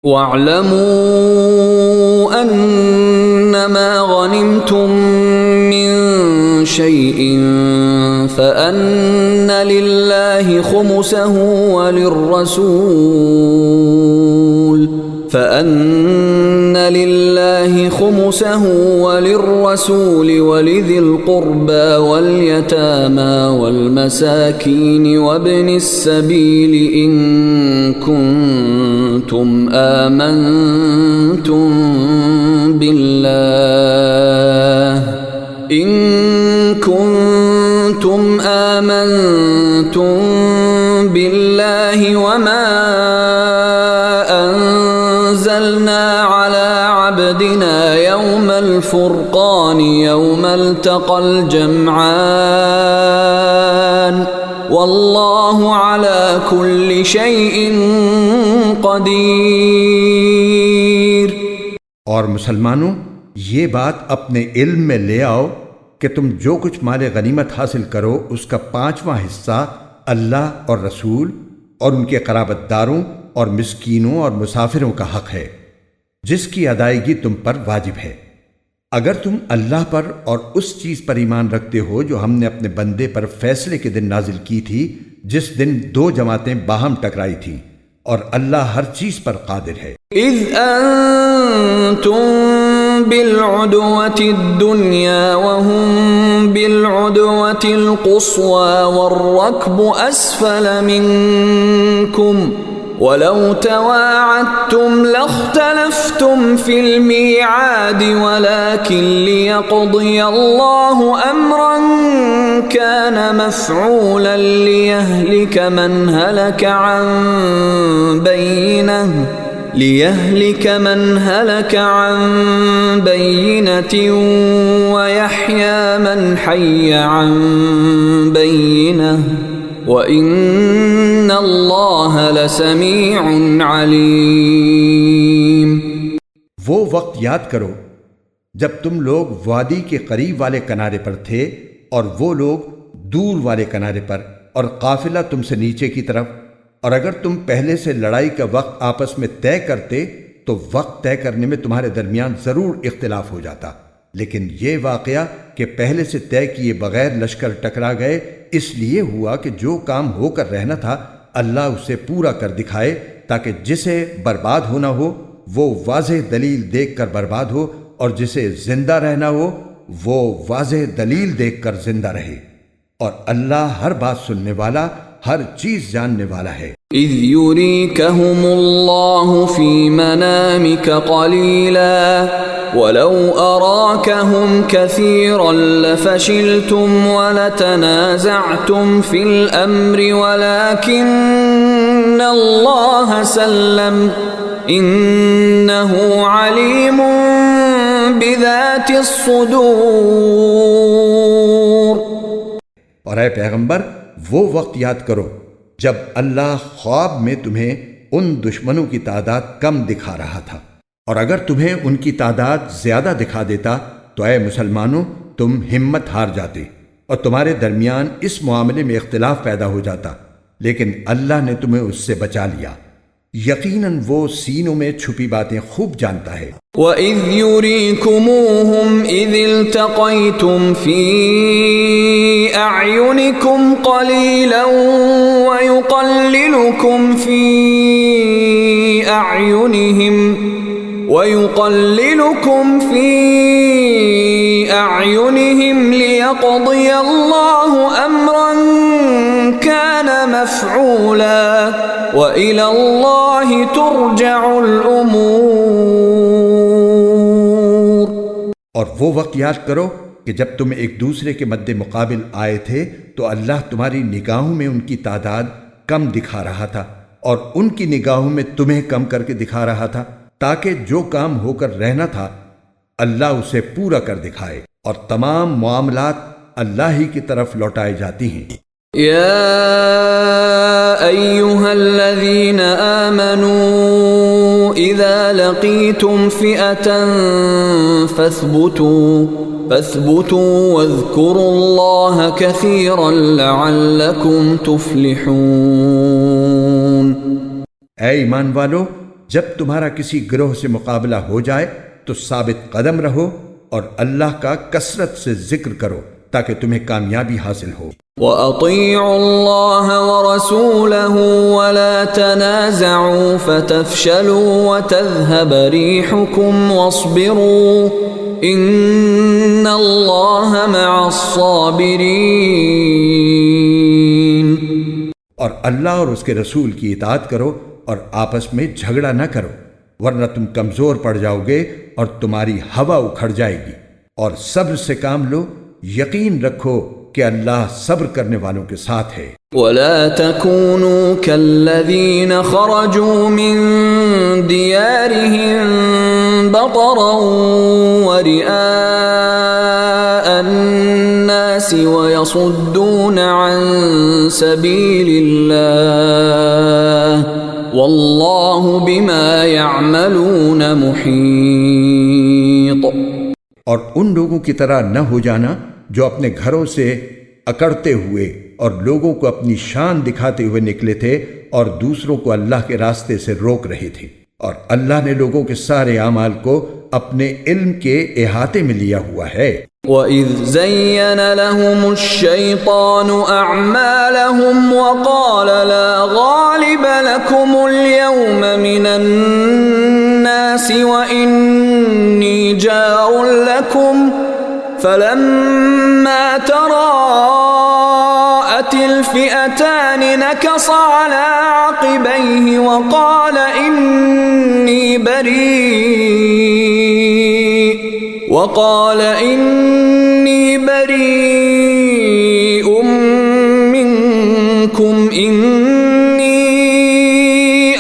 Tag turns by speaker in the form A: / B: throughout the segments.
A: وَاعْلَمُوا أَنَّمَا غَنِمْتُم مِّن شَيْءٍ فَأَنَّ لِلَّهِ خُمُسَهُ وَلِلرَّسُولِ وَلِذِي الْقُرْبَى وَالْيَتَامَى وَالْمَسَاكِينِ وَابْنِ السَّبِيلِ إِن كُنتُمْ آمنتم بالله وما أنزلنا على عبدنا يوم الفرقان يوم التقى الجمعان والله على كل شيء قدیر۔
B: اور مسلمانوں، یہ بات اپنے علم میں لے آؤ کہ تم جو کچھ مال غنیمت حاصل کرو اس کا 5واں حصہ اللہ اور رسول اور ان کے قرابت داروں اور مسکینوں اور مسافروں کا حق ہے، جس کی ادائیگی تم پر واجب ہے، اگر تم اللہ پر اور اس چیز پر ایمان رکھتے ہو جو ہم نے اپنے بندے پر فیصلے کے دن نازل کی تھی، جس دن 2 جماعتیں باہم ٹکرائی تھیں، اور اللہ ہر چیز پر قادر ہے۔
A: اذ انتم بالعدوة الدنيا وهم بالعدوة القصوى والركب أسفل منكم ولو تواعدتم لاختلفتم في الميعاد ولكن ليقضي الله أمرا كان مفعولا ليهلك من هلك عن بينة ويحيى من حي عن بينة وَإِنَّ اللَّهَ لَسَمِيعٌ عَلِيمٌ۔
B: وہ وقت یاد کرو جب تم لوگ وادی کے قریب والے کنارے پر تھے اور وہ لوگ دور والے کنارے پر، اور قافلہ تم سے نیچے کی طرف، اور اگر تم پہلے سے لڑائی کا وقت آپس میں طے کرتے تو وقت طے کرنے میں تمہارے درمیان ضرور اختلاف ہو جاتا، لیکن یہ واقعہ کہ پہلے سے طے کیے بغیر لشکر ٹکرا گئے اس لیے ہوا کہ جو کام ہو کر رہنا تھا اللہ اسے پورا کر دکھائے، تاکہ جسے برباد ہونا ہو وہ واضح دلیل دیکھ کر برباد ہو، اور جسے زندہ رہنا ہو وہ واضح دلیل دیکھ کر زندہ رہے، اور اللہ ہر بات سننے والا، ہر چیز جاننے والا ہے۔
A: اذ يريكهم الله في منامك قليلا ولو أراكهم كثيرا لفشلتم ولتنازعتم في الأمر ولكن الله سلم إنه عليم بذات الصدور۔
B: اور اے پیغمبر، وہ وقت یاد کرو جب اللہ خواب میں تمہیں ان دشمنوں کی تعداد کم دکھا رہا تھا، اور اگر تمہیں ان کی تعداد زیادہ دکھا دیتا تو اے مسلمانوں تم ہمت ہار جاتے اور تمہارے درمیان اس معاملے میں اختلاف پیدا ہو جاتا، لیکن اللہ نے تمہیں اس سے بچا لیا، یقیناً وہ سینوں میں چھپی باتیں خوب جانتا ہے۔
A: وَإِذْ يُرِيكُمُوهُمْ إِذِ الْتَقَيْتُمْ فِي أَعْيُنِكُمْ قَلِيلًا وَيُقَلِّلُكُمْ فِي أَعْيُنِهِمْ لِيَقْضِيَ اللَّهُ أَمْرًا كَانَ مَفْعُولًا وَإِلَى اللَّهِ تُرْجَعُ الْأُمُورُ۔
B: اور وہ وقت یاد کرو کہ جب تم ایک دوسرے کے مد مقابل آئے تھے تو اللہ تمہاری نگاہوں میں ان کی تعداد کم دکھا رہا تھا اور ان کی نگاہوں میں تمہیں کم کر کے دکھا رہا تھا، تاکہ جو کام ہو کر رہنا تھا اللہ اسے پورا کر دکھائے، اور تمام معاملات اللہ ہی کی طرف لوٹائے جاتی ہیں۔
A: یا ایھا الذین آمنوا اذا لقیتم فئة فاثبتوا واذکروا اللہ کثیرا لعلکم تفلحون۔
B: اے ایمان والو، جب تمہارا کسی گروہ سے مقابلہ ہو جائے تو ثابت قدم رہو اور اللہ کا کثرت سے ذکر کرو تاکہ تمہیں کامیابی حاصل ہو۔
A: وَأَطِيعُوا اللَّهَ وَرَسُولَهُ وَلَا تَنَازَعُوا فَتَفْشَلُوا وَتَذْهَبَ رِيحُكُمْ وَاصْبِرُوا إِنَّ اللَّهَ مَعَ الصَّابِرِينَ۔
B: اور اللہ اور اس کے رسول کی اطاعت کرو اور آپس میں جھگڑا نہ کرو، ورنہ تم کمزور پڑ جاؤ گے اور تمہاری ہوا اکھڑ جائے گی، اور صبر سے کام لو، یقین رکھو کہ اللہ صبر کرنے والوں کے ساتھ ہے۔
A: وَلَا تَكُونُوا كَالَّذِينَ خَرَجُوا مِن دِيَارِهِم بَطَرًا وَرِئَاءَ النَّاسِ وَيَصُدُّونَ عَن سَبِيلِ اللَّهِ وَاللَّهُ بِمَا يَعْمَلُونَ مُحِيطٌ۔
B: اور ان لوگوں کی طرح نہ ہو جانا جو اپنے گھروں سے اکڑتے ہوئے اور لوگوں کو اپنی شان دکھاتے ہوئے نکلے تھے اور دوسروں کو اللہ کے راستے سے روک رہے تھے، اور اللہ نے لوگوں کے سارے اعمال کو اپنے علم کے احاطے میں لیا ہوا ہے۔
A: وَإِذْ زَيَّنَ لَهُمُ الشَّيْطَانُ أَعْمَالَهُمْ وَقَالَ لَا غَالِبَ لَكُمُ الْيَوْمَ مِنَ النَّاسِ وَإِنِّي جَارٌ لَكُمْ فَلَمَّا تَرَاءَتِ الْفِئَتَانِ نَكَصَ عَلَى عَقِبَيْهِ وَقَالَ إِنِّي بَرِيءٌ مِّنكُمْ إِنِّي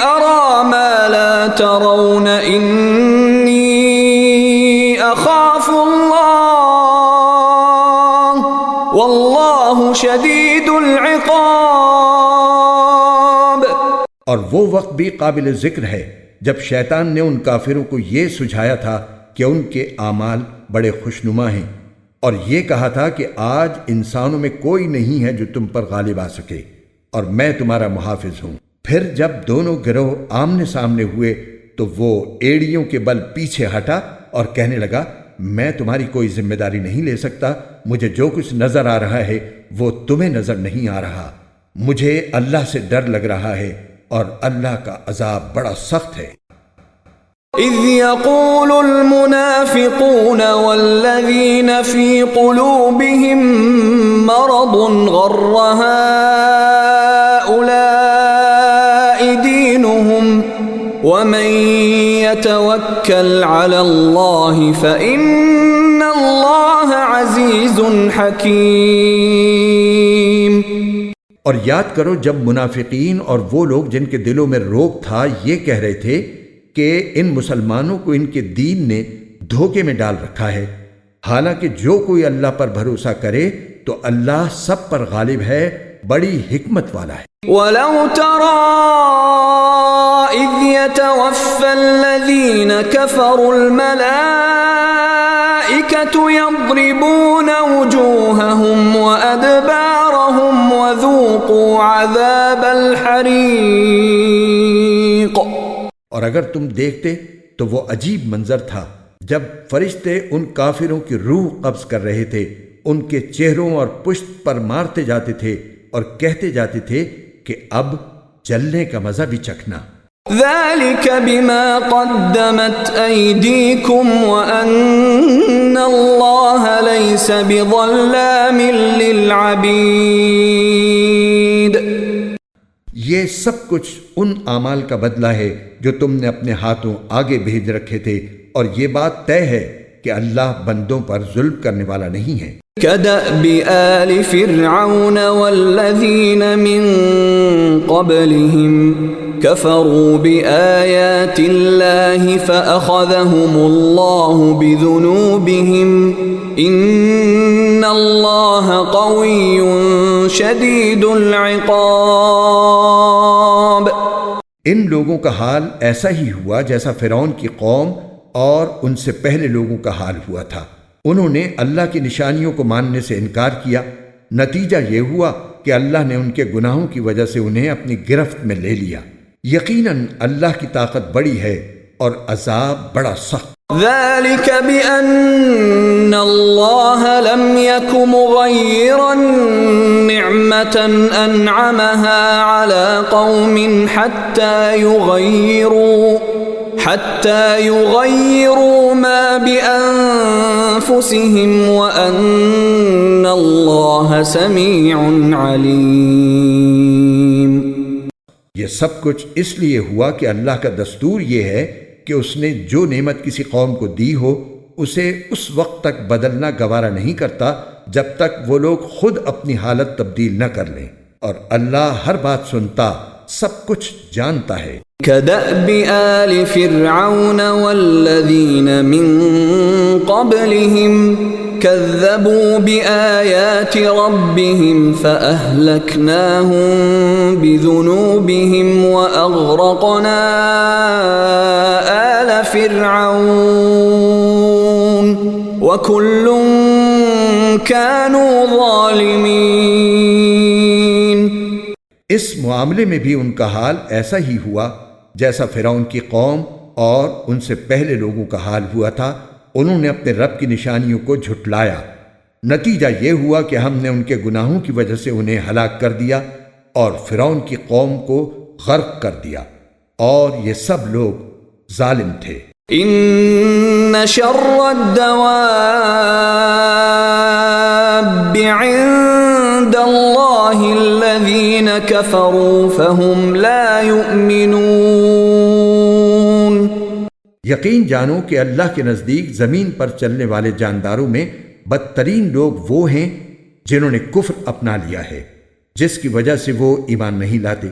A: أَرَى مَا لَا تَرَوْنَ إِنِّي أَخَافُ اللَّهَ وَاللَّهُ شَدِيدُ الْعِقَابِ۔
B: اور وہ وقت بھی قابل ذکر ہے جب شیطان نے ان کافروں کو یہ سجھایا تھا کہ ان کے اعمال بڑے خوشنما ہیں، اور یہ کہا تھا کہ آج انسانوں میں کوئی نہیں ہے جو تم پر غالب آ سکے، اور میں تمہارا محافظ ہوں۔ پھر جب دونوں گروہ آمنے سامنے ہوئے تو وہ ایڑیوں کے بل پیچھے ہٹا اور کہنے لگا، میں تمہاری کوئی ذمہ داری نہیں لے سکتا، مجھے جو کچھ نظر آ رہا ہے وہ تمہیں نظر نہیں آ رہا، مجھے اللہ سے ڈر لگ رہا ہے اور اللہ کا عذاب بڑا سخت ہے۔
A: اذ يقول المنافقون والذين في قلوبهم مرض غر هؤلاء دينهم ومن يتوكل على الله فإن الله عزيز حكيم۔
B: اور یاد کرو جب منافقین اور وہ لوگ جن کے دلوں میں روگ تھا یہ کہہ رہے تھے کہ ان مسلمانوں کو ان کے دین نے دھوکے میں ڈال رکھا ہے، حالانکہ جو کوئی اللہ پر بھروسہ کرے تو اللہ سب پر غالب ہے، بڑی حکمت والا ہے۔
A: وَلَوْ تَرَى إِذْ يَتَوَفَّى الَّذِينَ كَفَرُوا الْمَلَائِكَةُ يَضْرِبُونَ وُجُوهَهُمْ وَأَدْبَارَهُمْ وَذُوقُوا عَذَابَ الْحَرِيقِ۔
B: اور اگر تم دیکھتے تو وہ عجیب منظر تھا جب فرشتے ان کافروں کی روح قبض کر رہے تھے، ان کے چہروں اور پشت پر مارتے جاتے تھے اور کہتے جاتے تھے کہ اب جلنے کا مزہ بھی چکھنا۔
A: ذَلِكَ بِمَا قَدَّمَتْ أَيْدِيكُمْ وَأَنَّ اللَّهَ لَيْسَ بِظَلَّامٍ لِّلْعَبِيدِ۔
B: یہ سب کچھ ان اعمال کا بدلہ ہے جو تم نے اپنے ہاتھوں آگے بھیج رکھے تھے، اور یہ بات طے ہے کہ اللہ بندوں پر ظلم کرنے والا نہیں ہے۔
A: كَدَأْبِ آلِ فِرْعَوْنَ وَالَّذِينَ مِن قَبْلِهِمْ كَفَرُوا بِآيَاتِ اللَّهِ فَأَخَذَهُمُ اللَّهُ بِذُنُوبِهِمْ إِنَّ اللَّهَ قَوِيٌّ شَدِيدُ الْعِقَابِ۔
B: ان لوگوں کا حال ایسا ہی ہوا جیسا فرعون کی قوم اور ان سے پہلے لوگوں کا حال ہوا تھا۔ انہوں نے اللہ کی نشانیوں کو ماننے سے انکار کیا، نتیجہ یہ ہوا کہ اللہ نے ان کے گناہوں کی وجہ سے انہیں اپنی گرفت میں لے لیا۔ یقیناً اللہ کی طاقت بڑی ہے اور عذاب بڑا سخت۔
A: ذلك بأن الله لم يك مغيرا نعمة أنعمها على قوم حتى يغيروا ما بأنفسهم وأن الله سميع عليم۔
B: یہ سب کچھ اس لیے ہوا کہ اللہ کا دستور یہ ہے کہ اس نے جو نعمت کسی قوم کو دی ہو اسے اس وقت تک بدلنا گوارا نہیں کرتا جب تک وہ لوگ خود اپنی حالت تبدیل نہ کر لیں، اور اللہ ہر بات سنتا، سب کچھ جانتا ہے۔
A: كدأب آل فرعون والذين من قبلهم كذبوا بآيات ربهم فأهلكناهم بذنوبهم وأغرقنا آل فرعون وكل كانوا ظالمين۔
B: اس معاملے میں بھی ان کا حال ایسا ہی ہوا جیسا فرعون کی قوم اور ان سے پہلے لوگوں کا حال ہوا تھا۔ انہوں نے اپنے رب کی نشانیوں کو جھٹلایا، نتیجہ یہ ہوا کہ ہم نے ان کے گناہوں کی وجہ سے انہیں ہلاک کر دیا اور فرعون کی قوم کو غرق کر دیا، اور یہ سب لوگ ظالم تھے۔
A: ان شر الدواب عند اللہ الذین کفروا فهم لا یؤمنون۔
B: یقین جانو کہ اللہ کے نزدیک زمین پر چلنے والے جانداروں میں بدترین لوگ وہ ہیں جنہوں نے کفر اپنا لیا ہے، جس کی وجہ سے وہ ایمان نہیں لاتے۔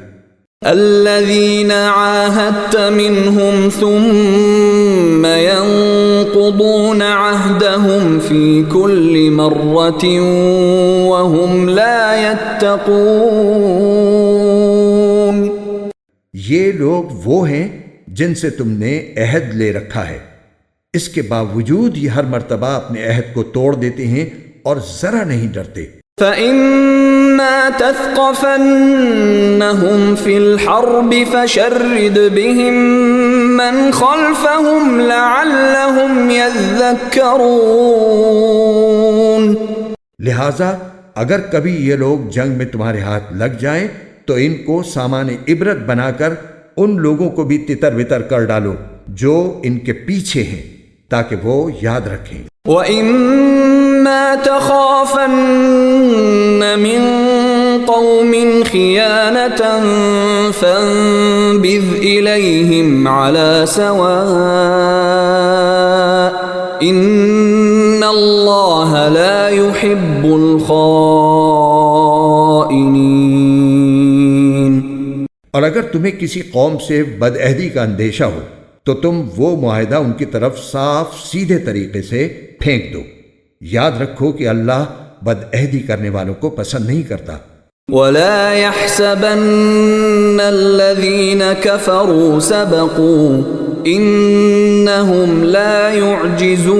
A: الذين عاهدت منهم ثم ينقضون عهدهم في كل مرة وهم لا يتقون۔
B: یہ لوگ وہ ہیں جن سے تم نے عہد لے رکھا ہے، اس کے باوجود یہ ہر مرتبہ اپنے عہد کو توڑ دیتے ہیں اور ذرا نہیں ڈرتے۔
A: فَإِمَّا تَثْقَفَنَّهُمْ فِي الْحَرْبِ فَشَرِّدْ بِهِمْ مَنْ خَلْفَهُمْ لَعَلَّهُمْ يَذَّكَّرُونَ۔
B: لہٰذا اگر کبھی یہ لوگ جنگ میں تمہارے ہاتھ لگ جائیں تو ان کو سامان عبرت بنا کر ان لوگوں کو بھی تتر بتر کر ڈالو جو ان کے پیچھے ہیں، تاکہ وہ یاد رکھیں۔
A: وَإِمَّا تَخَافَنَّ مِن قَوْمٍ خِيَانَةً فَانبِذْ إِلَيْهِمْ عَلَى سَوَاءٍ إِنَّ اللَّهَ لَا يُحِبُّ الْخَائِنِينَ۔
B: اور اگر تمہیں کسی قوم سے بدعہدی کا اندیشہ ہو تو تم وہ معاہدہ ان کی طرف صاف سیدھے طریقے سے پھینک دو۔ یاد رکھو کہ اللہ بدعہدی کرنے والوں کو پسند نہیں کرتا۔
A: وَلَا يَحْسَبَنَّ الَّذِينَ كَفَرُوا سَبَقُوا إِنَّهُمْ لَا يُعْجِزُونَ۔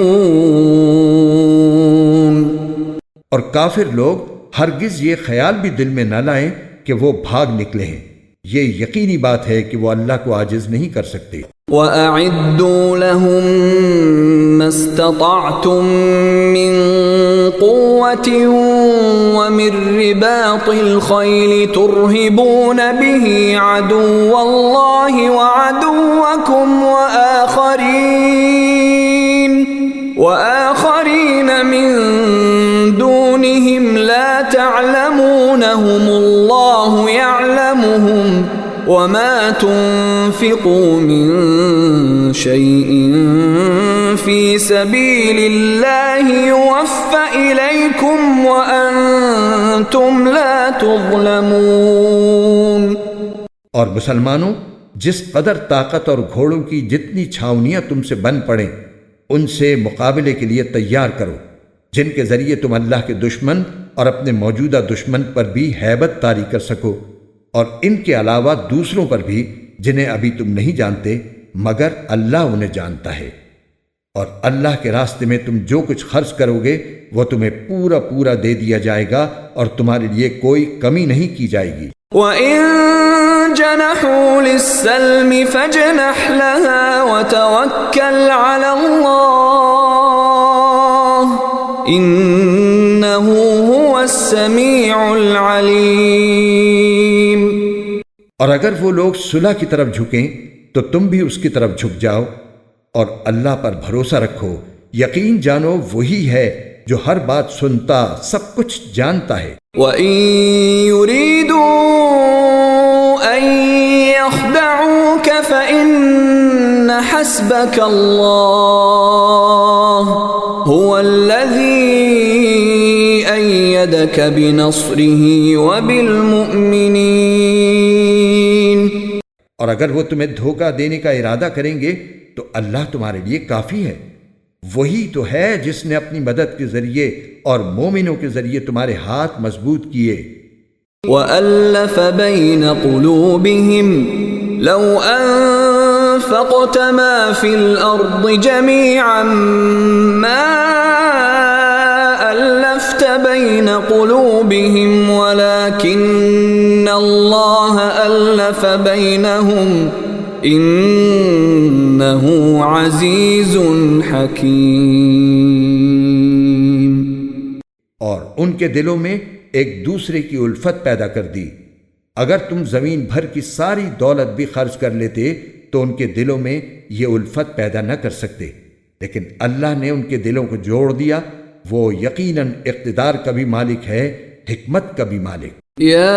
B: اور کافر لوگ ہرگز یہ خیال بھی دل میں نہ لائیں کہ وہ بھاگ نکلے ہیں، یہ یقینی بات ہے کہ وہ اللہ کو عاجز نہیں کر سکتے۔
A: وَأَعِدُّوا لَهُم مَّا اسْتَطَعْتُم مِّن قُوَّةٍ وَمِن رِّبَاطِ الْخَيْلِ تُرْهِبُونَ بِهِ عَدُوَّ اللَّهِ وَعَدُوَّكُمْ وَآخَرِينَ مِن دُونِهِمْ لَا تَعْلَمُونَهُمُ اللَّهُ يَعْلَمُهُمْ وَمَا تُنفِقُوا مِن شَيْءٍ فِي سَبِيلِ اللَّهِ يُوَفَّ إِلَيْكُمْ وَأَنتُمْ لَا تُظْلَمُونَ۔
B: اور مسلمانوں، جس قدر طاقت اور گھوڑوں کی جتنی چھاونیاں تم سے بن پڑیں ان سے مقابلے کے لیے تیار کرو، جن کے ذریعے تم اللہ کے دشمن اور اپنے موجودہ دشمن پر بھی ہیبت طاری کر سکو، اور ان کے علاوہ دوسروں پر بھی جنہیں ابھی تم نہیں جانتے مگر اللہ انہیں جانتا ہے۔ اور اللہ کے راستے میں تم جو کچھ خرچ کرو گے وہ تمہیں پورا پورا دے دیا جائے گا اور تمہارے لیے کوئی کمی نہیں کی جائے گی۔
A: وَإِن جنحوا للسلم فاجنح لها وتوكل على الله إنه هو السميع العليم۔
B: اور اگر وہ لوگ صلح کی طرف جھکیں تو تم بھی اس کی طرف جھک جاؤ، اور اللہ پر بھروسہ رکھو، یقین جانو وہی ہے جو ہر بات سنتا، سب کچھ جانتا ہے۔
A: وَإِن يُرِيدُوا أَن يَخْدَعُوكَ فَإِنَّ حَسْبَكَ اللَّهُ هُوَ الَّذِي أَيَّدَكَ بِنَصْرِهِ وَبِالْمُؤْمِنِينَ۔
B: اور اگر وہ تمہیں دھوکہ دینے کا ارادہ کریں گے تو اللہ تمہارے لیے کافی ہے، وہی تو ہے جس نے اپنی مدد کے ذریعے اور مومنوں کے ذریعے تمہارے ہاتھ مضبوط کیے۔
A: وَأَلَّفَ بَيْنَ قُلُوبِهِمْ لَوْ أَنفَقْتَ مَا فِي الْأَرْضِ جَمِيعًا مَا أَلَّفْتَ بَيْنَ قُلُوبِهِمْ وَلَكِنَّ اللَّهَ أَلَّفَ بَيْنَهُمْ إِنَّهُ عَزِيزٌ حَكِيمٌ۔
B: اور ان کے دلوں میں ایک دوسرے کی الفت پیدا کر دی، اگر تم زمین بھر کی ساری دولت بھی خرچ کر لیتے تو ان کے دلوں میں یہ الفت پیدا نہ کر سکتے، لیکن اللہ نے ان کے دلوں کو جوڑ دیا، وہ یقیناً اقتدار کا بھی مالک ہے، حکمت کا بھی مالک۔
A: یا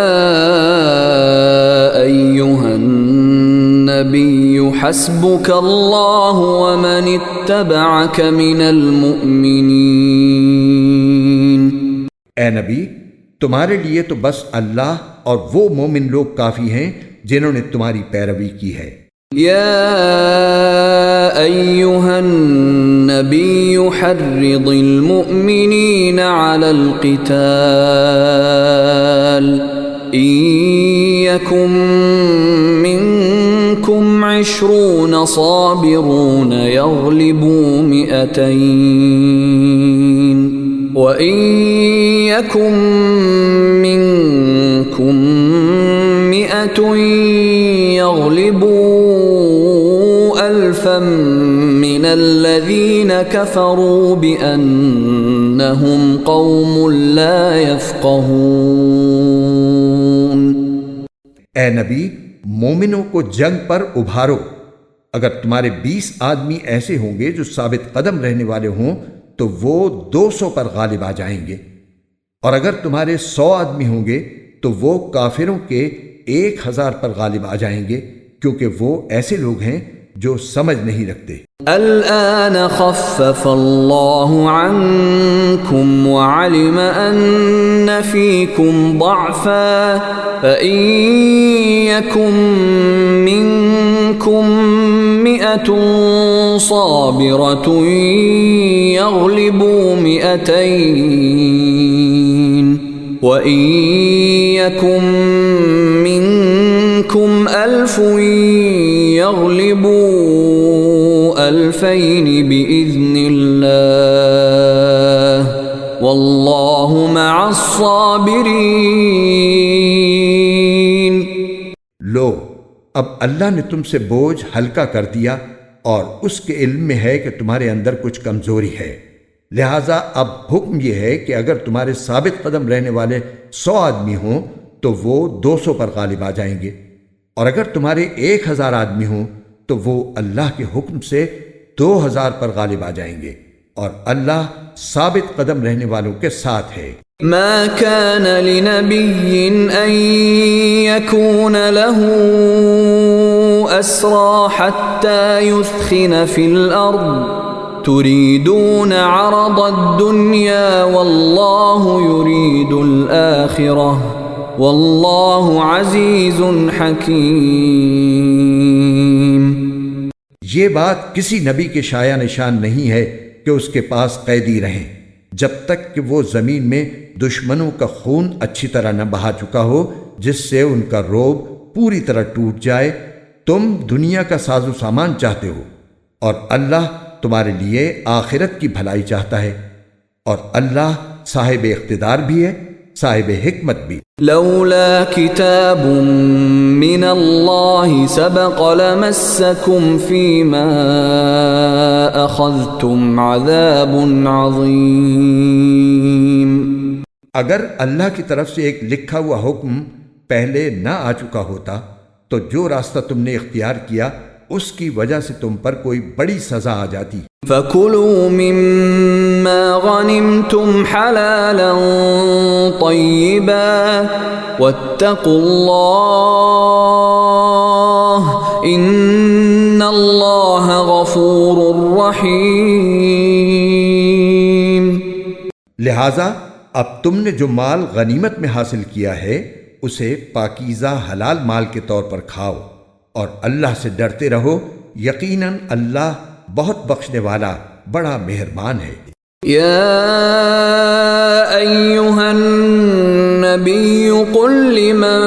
A: ایہا النبی حسبک اللہ ومن اتبعک من المؤمنین۔
B: اے نبی، تمہارے لیے تو بس اللہ اور وہ مومن لوگ کافی ہیں جنہوں نے تمہاری پیروی کی ہے۔
A: یا ایہا النبی حرض المؤمنین علی القتال ان یکم منکم 20 صابرون یغلبوا 200 وَإِن يَكُن مِّنكُم 100 يَغْلِبُوا 1000 مِّنَ الَّذِينَ كَفَرُوا بِأَنَّهُمْ قَوْمٌ لَّا يَفْقَهُونَ۔
B: اے نبی، مومنوں کو جنگ پر ابھارو، اگر تمہارے 20 آدمی ایسے ہوں گے جو ثابت قدم رہنے والے ہوں تو وہ 200 پر غالب آ جائیں گے، اور اگر تمہارے 100 آدمی ہوں گے تو وہ کافروں کے 1000 پر غالب آ جائیں گے، کیونکہ وہ ایسے لوگ ہیں جو سمجھ نہیں رکھتے۔
A: الآن خفف اللہ عنکم وعلم ان فیکم ضعفا فإن یکم منکم 100 صابرة يغلبوا 200 وإن يكن منكم 1000 يغلبوا 2000 بإذن الله والله مع الصابرين۔
B: لو، اب اللہ نے تم سے بوجھ ہلکا کر دیا اور اس کے علم میں ہے کہ تمہارے اندر کچھ کمزوری ہے، لہٰذا اب حکم یہ ہے کہ اگر تمہارے ثابت قدم رہنے والے 100 آدمی ہوں تو وہ 200 پر غالب آ جائیں گے، اور اگر تمہارے 1000 آدمی ہوں تو وہ اللہ کے حکم سے 2000 پر غالب آ جائیں گے، اور اللہ ثابت قدم رہنے والوں کے ساتھ ہے۔
A: ما كان لنبي أن يكون له أسرى حتى يثخن في الأرض تريدون عرض الدنيا والله يريد الآخرة والله عزيز حكيم۔
B: یہ بات کسی نبی کے شایع نشان نہیں ہے کہ اس کے پاس قیدی رہیں جب تک کہ وہ زمین میں دشمنوں کا خون اچھی طرح نہ بہا چکا ہو جس سے ان کا روب پوری طرح ٹوٹ جائے۔ تم دنیا کا ساز و سامان چاہتے ہو اور اللہ تمہارے لیے آخرت کی بھلائی چاہتا ہے، اور اللہ صاحب اقتدار بھی ہے، صاحب حکمت بھی۔
A: لولا كتاب من الله سبق لمسكم فيما أخذتم عذاب عظيم۔
B: اگر اللہ کی طرف سے ایک لکھا ہوا حکم پہلے نہ آ چکا ہوتا تو جو راستہ تم نے اختیار کیا اس کی وجہ سے تم پر کوئی بڑی سزا آ جاتی۔
A: فَكُلُوا مِمَّا غَنِمْتُمْ حَلَالًا طَيِّبًا وَاتَّقُوا اللَّهَ إِنَّ اللَّهَ غَفُورٌ رَّحِيمٌ۔
B: لہذا اب تم نے جو مال غنیمت میں حاصل کیا ہے اسے پاکیزہ حلال مال کے طور پر کھاؤ اور اللہ سے ڈرتے رہو، یقیناً اللہ بہت بخشنے والا بڑا مہربان ہے۔
A: یا ایہا النبی قل لمن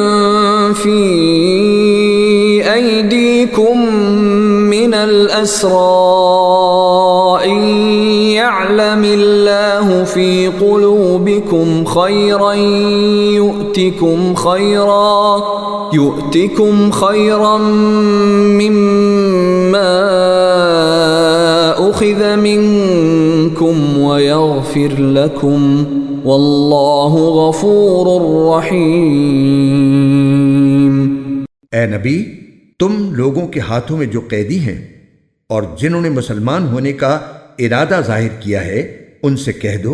A: فی ایدیکم من الاسراء ان يعلم اللہ فی قلوبکم خیرا یؤتکم خیرا مما اخذ منکم ویغفر لکم واللہ غفور رحیم۔
B: اے نبی، تم لوگوں کے ہاتھوں میں جو قیدی ہیں اور جنہوں نے مسلمان ہونے کا ارادہ ظاہر کیا ہے ان سے کہہ دو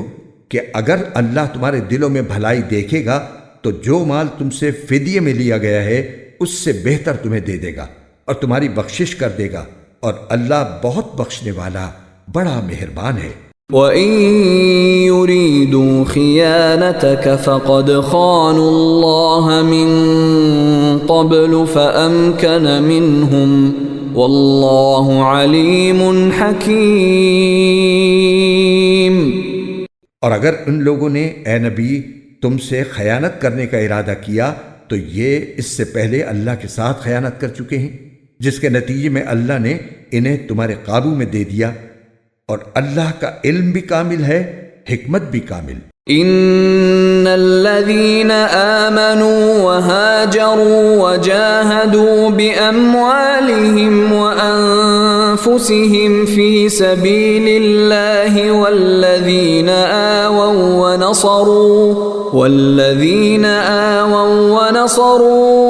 B: کہ اگر اللہ تمہارے دلوں میں بھلائی دیکھے گا تو جو مال تم سے فدیے میں لیا گیا ہے اس سے بہتر تمہیں دے دے گا اور تمہاری بخشش کر دے گا، اور اللہ بہت بخشنے والا بڑا مہربان ہے۔
A: وَإِن يُرِيدُوا خِيَانَتَكَ فَقَدْ خَانُوا اللَّهَ مِن قَبْلُ فَأَمْكَنَ مِنْهُمْ وَاللَّهُ عَلِيمٌ حَكِيمٌ۔
B: اور اگر ان لوگوں نے اے نبی تم سے خیانت کرنے کا ارادہ کیا تو یہ اس سے پہلے اللہ کے ساتھ خیانت کر چکے ہیں، جس کے نتیجے میں اللہ نے انہیں تمہارے قابو میں دے دیا، اور اللہ کا علم بھی کامل ہے، حکمت بھی کامل۔
A: ان الذين آمنوا وهاجروا وجاهدوا بأموالهم وأنفسهم في سبيل الله والذين آووا ونصروا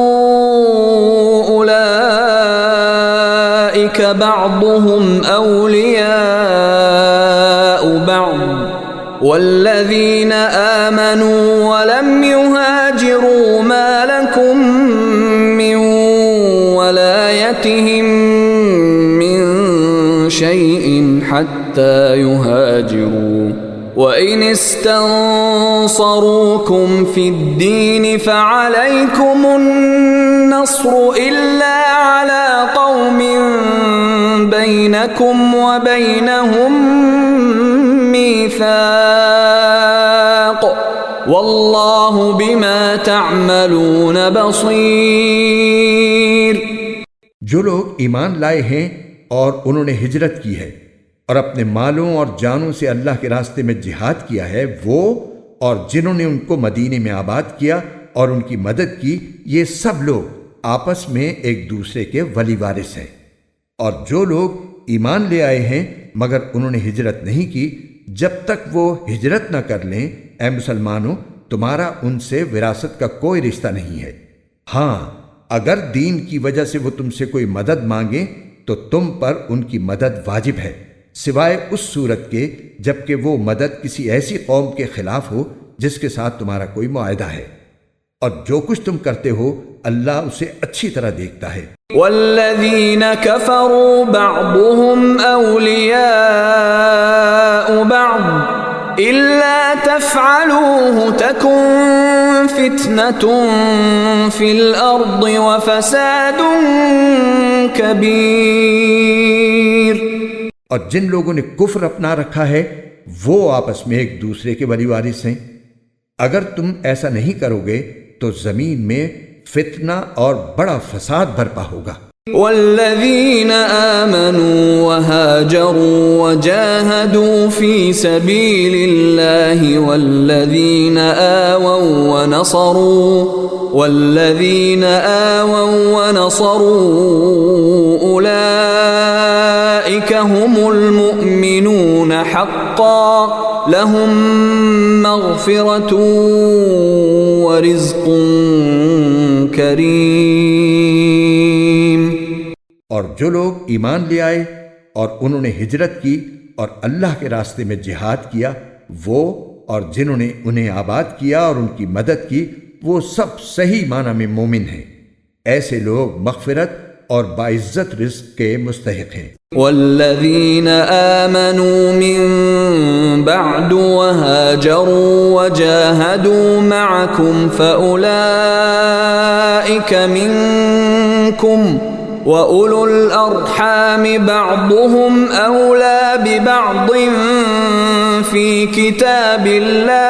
A: أولئك بعضهم أولياء بعض والذين آمنوا ولم يهاجروا ما لكم من ولايتهم من شيء حتى يهاجروا وإن استنصروكم في الدين فعليكم النصر إلا على قوم بينكم وبينهم ميثاق واللہ بما تعملون بصیر۔
B: جو لوگ ایمان لائے ہیں اور انہوں نے ہجرت کی ہے اور اپنے مالوں اور جانوں سے اللہ کے راستے میں جہاد کیا ہے، وہ اور جنہوں نے ان کو مدینے میں آباد کیا اور ان کی مدد کی، یہ سب لوگ آپس میں ایک دوسرے کے ولی وارث ہیں۔ اور جو لوگ ایمان لے آئے ہیں مگر انہوں نے ہجرت نہیں کی، جب تک وہ ہجرت نہ کر لیں، اے مسلمانوں تمہارا ان سے وراثت کا کوئی رشتہ نہیں ہے۔ ہاں، اگر دین کی وجہ سے وہ تم سے کوئی مدد مانگیں تو تم پر ان کی مدد واجب ہے، سوائے اس صورت کے جبکہ وہ مدد کسی ایسی قوم کے خلاف ہو جس کے ساتھ تمہارا کوئی معاہدہ ہے، اور جو کچھ تم کرتے ہو اللہ اسے اچھی طرح دیکھتا ہے۔
A: والذین کفروا بعضهم اولیاء بعض الا تفعلوه تکن فتنة فی الارض وفساد کبیر۔
B: اور جن لوگوں نے کفر اپنا رکھا ہے وہ آپس میں ایک دوسرے کے ولی وارث ہیں، اگر تم ایسا نہیں کرو گے تو زمین میں فتنہ اور بڑا فساد برپا ہوگا۔
A: والذين آمنوا وهاجروا وجاهدوا في سبيل الله والذين آووا ونصروا أولئك هم المؤمنون حقا لهم مغفرة ورزق کریم۔
B: اور جو لوگ ایمان لے آئے اور انہوں نے ہجرت کی اور اللہ کے راستے میں جہاد کیا، وہ اور جنہوں نے انہیں آباد کیا اور ان کی مدد کی، وہ سب صحیح معنی میں مومن ہیں۔ ایسے لوگ مغفرت اور باعزت رزق کے مستحق ہیں۔
A: والذین آمنوا من بعد وهاجروا وجاهدوا معكم فأولئك منكم وَأُولُو الْأَرْحَامِ بَعْضُهُمْ أَوْلَى بِبَعْضٍ فِي كِتَابِ اللَّهِ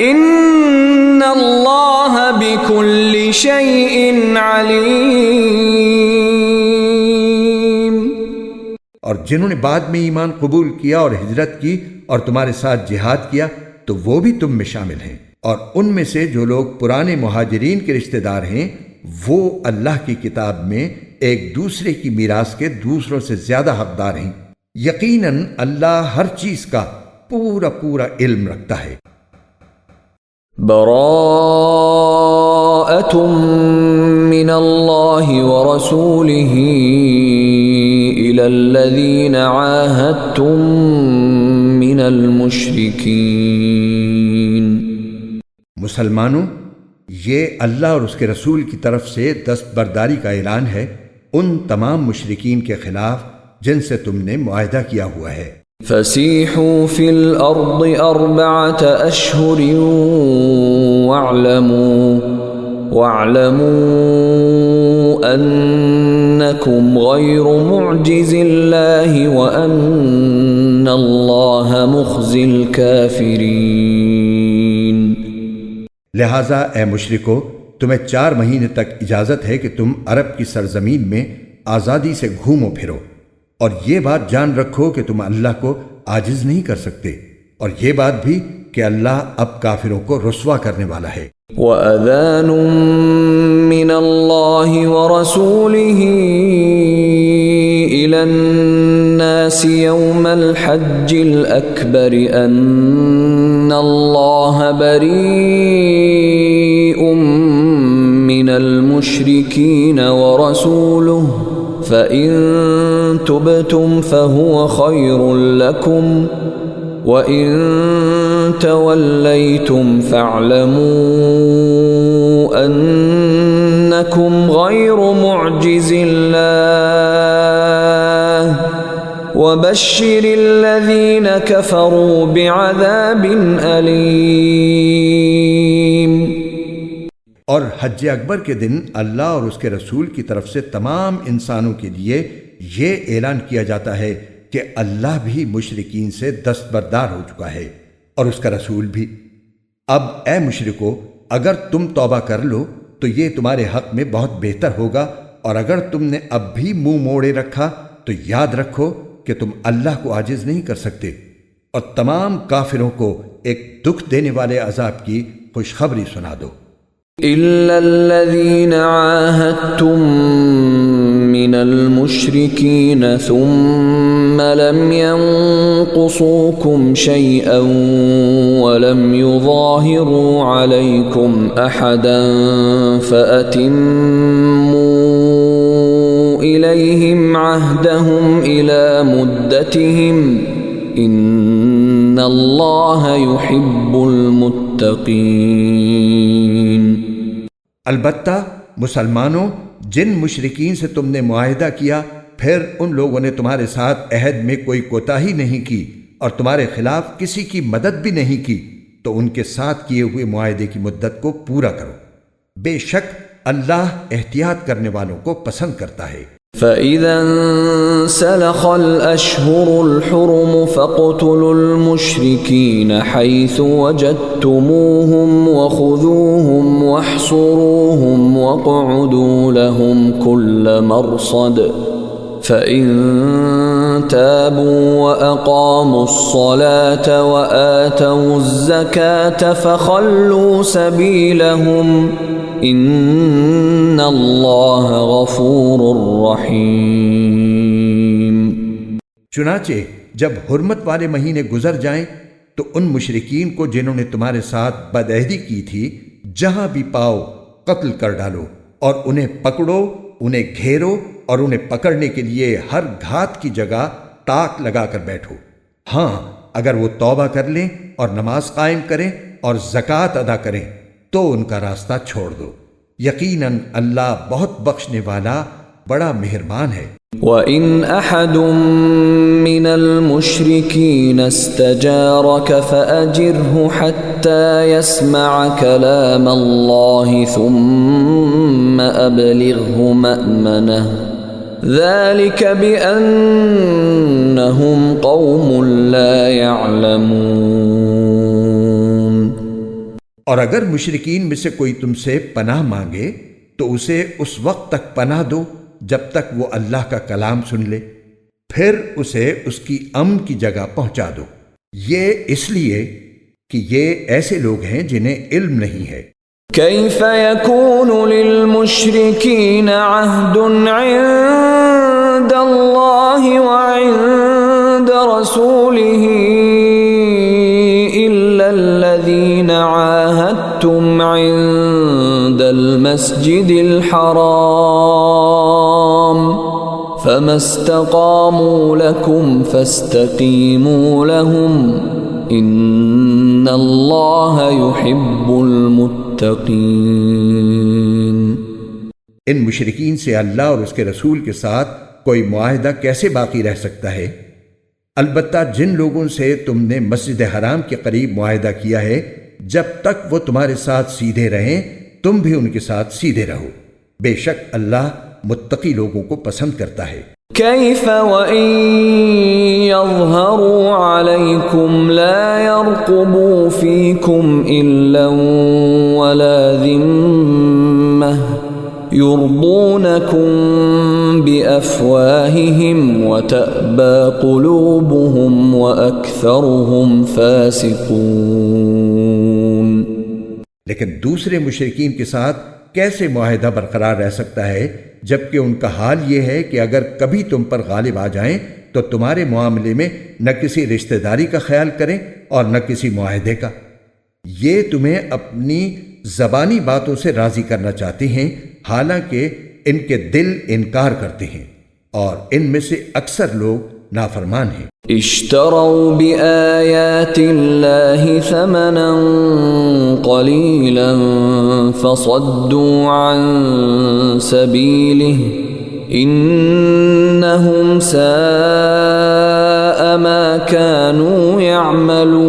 A: إِنَّ اللَّهَ بِكُلِّ شَيْءٍ عَلِيمٌ۔
B: اور جنہوں نے بعد میں ایمان قبول کیا اور ہجرت کی اور تمہارے ساتھ جہاد کیا تو وہ بھی تم میں شامل ہیں، اور ان میں سے جو لوگ پرانے مہاجرین کے رشتہ دار ہیں وہ اللہ کی کتاب میں ایک دوسرے کی میراث کے دوسروں سے زیادہ حقدار ہیں۔ یقیناً اللہ ہر چیز کا پورا علم رکھتا ہے۔
A: براءۃ من اللہ ورسولہ الی الذین عاہدتم من المشرکین۔
B: مسلمانوں، یہ اللہ اور اس کے رسول کی طرف سے دستبرداری کا اعلان ہے ان تمام مشرکین کے خلاف جن سے تم نے معاہدہ کیا ہوا ہے۔
A: فسیحوا فی الارض اربعۃ اشہر واعلموا انکم غیر معجز اللہ وان اللہ مخزی الکافرین۔
B: لہٰذا اے مشرکو، تمہیں 4 مہینے تک اجازت ہے کہ تم عرب کی سرزمین میں آزادی سے گھومو پھرو، اور یہ بات جان رکھو کہ تم اللہ کو عاجز نہیں کر سکتے، اور یہ بات بھی کہ اللہ اب کافروں کو رسوا کرنے والا ہے۔
A: وَأَذَانٌ مِّنَ اللَّهِ وَرَسُولِهِ إِلَى النَّاسِ يَوْمَ الْحَجِّ الْأَكْبَرِ أَنَّ اللَّهَ بَرِيءٌ مِّنَ الْمُشْرِكِينَ وَرَسُولُهُ فَإِن تُبْتُمْ فَهُوَ خَيْرٌ لَّكُمْ وَإِن تَوَلَّيْتُمْ فَاعْلَمُوا أَنَّكُمْ غَيْرُ مُعْجِزِ اللَّهِ وَبَشِّرِ الَّذِينَ كَفَرُوا بِعَذَابٍ أَلِيمٍ۔
B: اور حج اکبر کے دن اللہ اور اس کے رسول کی طرف سے تمام انسانوں کے لیے یہ اعلان کیا جاتا ہے کہ اللہ بھی مشرکین سے دستبردار ہو چکا ہے اور اس کا رسول بھی۔ اب اے مشرکو، اگر تم توبہ کر لو تو یہ تمہارے حق میں بہت بہتر ہوگا، اور اگر تم نے اب بھی منہ موڑے رکھا تو یاد رکھو کہ تم اللہ کو عاجز نہیں کر سکتے، اور تمام کافروں کو ایک دکھ دینے والے عذاب کی خوشخبری سنا دو۔
A: إِلَّا الَّذِينَ عَاهَدتُّم مِّنَ الْمُشْرِكِينَ ثُمَّ لَمْ يَنقُصُوكُمْ شَيْئًا وَلَمْ يُظَاهِرُوا عَلَيْكُمْ أَحَدًا فَأَتِمُّوا إِلَيْهِمْ عَهْدَهُمْ إِلَى مُدَّتِهِمْ إِنَّ اللَّهَ يُحِبُّ الْمُتَّقِينَ۔
B: البتہ مسلمانوں، جن مشرکین سے تم نے معاہدہ کیا پھر ان لوگوں نے تمہارے ساتھ عہد میں کوئی کوتاہی نہیں کی اور تمہارے خلاف کسی کی مدد بھی نہیں کی، تو ان کے ساتھ کیے ہوئے معاہدے کی مدت کو پورا کرو۔ بے شک اللہ احتیاط کرنے والوں کو پسند کرتا ہے۔
A: فَإِذَا انسَلَخَ الْأَشْهُرُ الْحُرُمُ فَاقْتُلُوا الْمُشْرِكِينَ حَيْثُ وَجَدتُّمُوهُمْ وَخُذُوهُمْ وَاحْصُرُوهُمْ وَاقْعُدُوا لَهُمْ كُلَّ مَرْصَدٍ فَإِن تَابُوا وَأَقَامُوا الصَّلَاةَ وَآتَوُا الزَّكَاةَ فَخَلُّوا سَبِيلَهُمْ ان اللہ غفور رحیم۔
B: چنانچہ جب حرمت والے مہینے گزر جائیں تو ان مشرکین کو جنہوں نے تمہارے ساتھ بدعہدی کی تھی جہاں بھی پاؤ قتل کر ڈالو، اور انہیں پکڑو، انہیں گھیرو اور انہیں پکڑنے کے لیے ہر گھات کی جگہ تاک لگا کر بیٹھو۔ ہاں اگر وہ توبہ کر لیں اور نماز قائم کریں اور زکوٰۃ ادا کریں تو ان کا راستہ چھوڑ دو، یقیناً اللہ بہت بخشنے والا بڑا مہربان ہے۔
A: وَإِنْ أَحَدٌ مِّنَ الْمُشْرِكِينَ اسْتَجَارَكَ فَأَجِرْهُ حَتَّى يَسْمَعَ كَلَامَ اللَّهِ ثُمَّ أَبْلِغْهُ مَأْمَنَهُ ذَلِكَ بِأَنَّهُمْ قَوْمٌ لَا يَعْلَمُونَ۔
B: اور اگر مشرکین میں سے کوئی تم سے پناہ مانگے تو اسے اس وقت تک پناہ دو جب تک وہ اللہ کا کلام سن لے، پھر اسے اس کی امن کی جگہ پہنچا دو، یہ اس لیے کہ یہ ایسے لوگ ہیں جنہیں علم نہیں ہے۔
A: کیف یکون للمشرکین عہد عند اللہ وعند رسولہ الا الذین عاہدتم عند المسجد الحرام فما استقاموا لکم فاستقیموا لهم ان اللہ یحب المتقین۔
B: ان مشرکین سے اللہ اور اس کے رسول کے ساتھ کوئی معاہدہ کیسے باقی رہ سکتا ہے؟ البتہ جن لوگوں سے تم نے مسجد حرام کے قریب معاہدہ کیا ہے، جب تک وہ تمہارے ساتھ سیدھے رہیں تم بھی ان کے ساتھ سیدھے رہو، بے شک اللہ متقی لوگوں کو پسند کرتا ہے۔
A: کیف وَإِن يَظْهَرُوا عَلَيْكُمْ لَا يَرْقُبُوا فِيكُمْ إِلًّا وَلَا ذِمَّةً يُرْضُونَكُمْ بِأَفْوَاهِهِمْ وَتَأْبَى قُلُوبُهُمْ وَأَكْثَرُهُمْ فَاسِقُونَ۔
B: لیکن دوسرے مشرکین کے ساتھ کیسے معاہدہ برقرار رہ سکتا ہے جبکہ ان کا حال یہ ہے کہ اگر کبھی تم پر غالب آ جائیں تو تمہارے معاملے میں نہ کسی رشتہ داری کا خیال کریں اور نہ کسی معاہدے کا۔ یہ تمہیں اپنی زبانی باتوں سے راضی کرنا چاہتے ہیں، حالانکہ ان کے دل انکار کرتے ہیں اور ان میں سے اکثر لوگ نافرمان ہیں۔
A: اشتروا بآیات اللہ ثمنا قلیلا فصدوا عن سبیلہ انہم ساء ما كانوا يعملون۔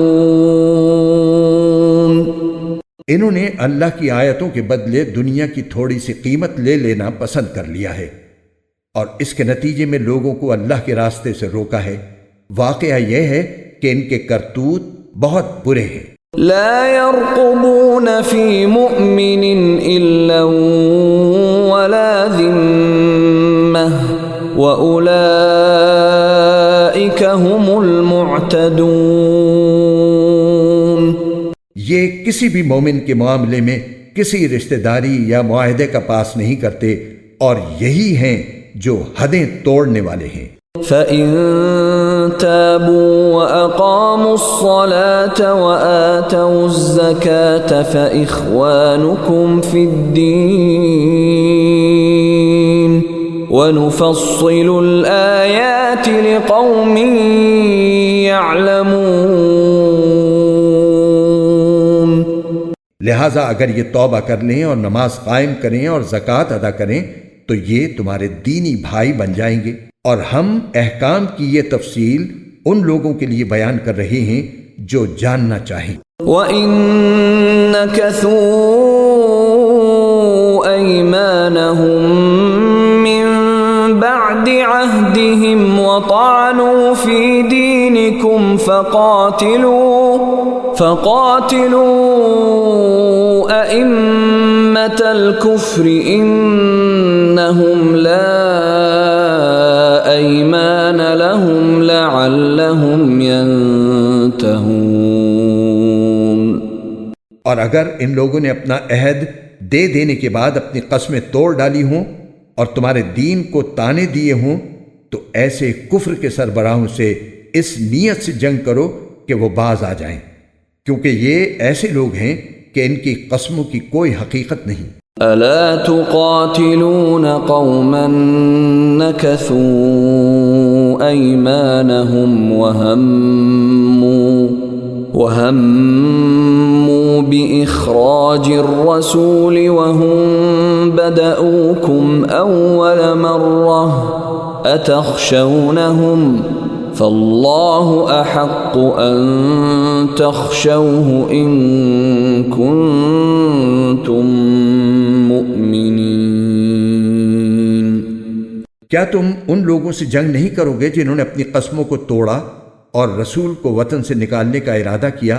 B: انہوں نے اللہ کی آیتوں کے بدلے دنیا کی تھوڑی سی قیمت لے لینا پسند کر لیا ہے، اور اس کے نتیجے میں لوگوں کو اللہ کے راستے سے روکا ہے۔ واقعہ یہ ہے کہ ان کے کرتوت بہت برے ہیں۔
A: لا يرقبون في مؤمن الا ولا ذمة واولئك هم المعتدون۔
B: یہ کسی بھی مومن کے معاملے میں کسی رشتہ داری یا معاہدے کا پاس نہیں کرتے اور یہی ہیں جو حدیں توڑنے والے ہیں۔
A: فَإِن تَابُوا وَأَقَامُوا الصَّلَاةَ وَآتَوُا الزَّكَاةَ فَإِخْوَانُكُمْ فِي الدِّينِ وَنُفَصِّلُ الْآيَاتِ لِقَوْمٍ يَعْلَمُونَ۔
B: لہٰذا اگر یہ توبہ کر لیں اور نماز قائم کریں اور زکوٰۃ ادا کریں تو یہ تمہارے دینی بھائی بن جائیں گے، اور ہم احکام کی یہ تفصیل ان لوگوں کے لیے بیان کر رہے ہیں جو جاننا چاہیں۔
A: وَإِن نَكَثُوا أَيْمَانَهُم مِّن بَعْدِ وطعنوا في دينكم فقاتلوا أئمة الكفر إنهم لا أيمان لهم لعلهم ينتهون۔
B: اور اگر ان لوگوں نے اپنا عہد دے دینے کے بعد اپنی قسمیں توڑ ڈالی ہوں اور تمہارے دین کو تانے دیے ہوں تو ایسے کفر کے سربراہوں سے اس نیت سے جنگ کرو کہ وہ باز آ جائیں، کیونکہ یہ ایسے لوگ ہیں کہ ان کی قسموں کی کوئی حقیقت نہیں۔
A: ألا تقاتلون قوما نكثوا أيمانهم وهموا بإخراج الرسول وهم بدأوكم أول مرة أتخشونهم فالله أحق أن تخشوه إن كنتم مؤمنين۔
B: کیا تم ان لوگوں سے جنگ نہیں کرو گے جنہوں نے اپنی قسموں کو توڑا اور رسول کو وطن سے نکالنے کا ارادہ کیا،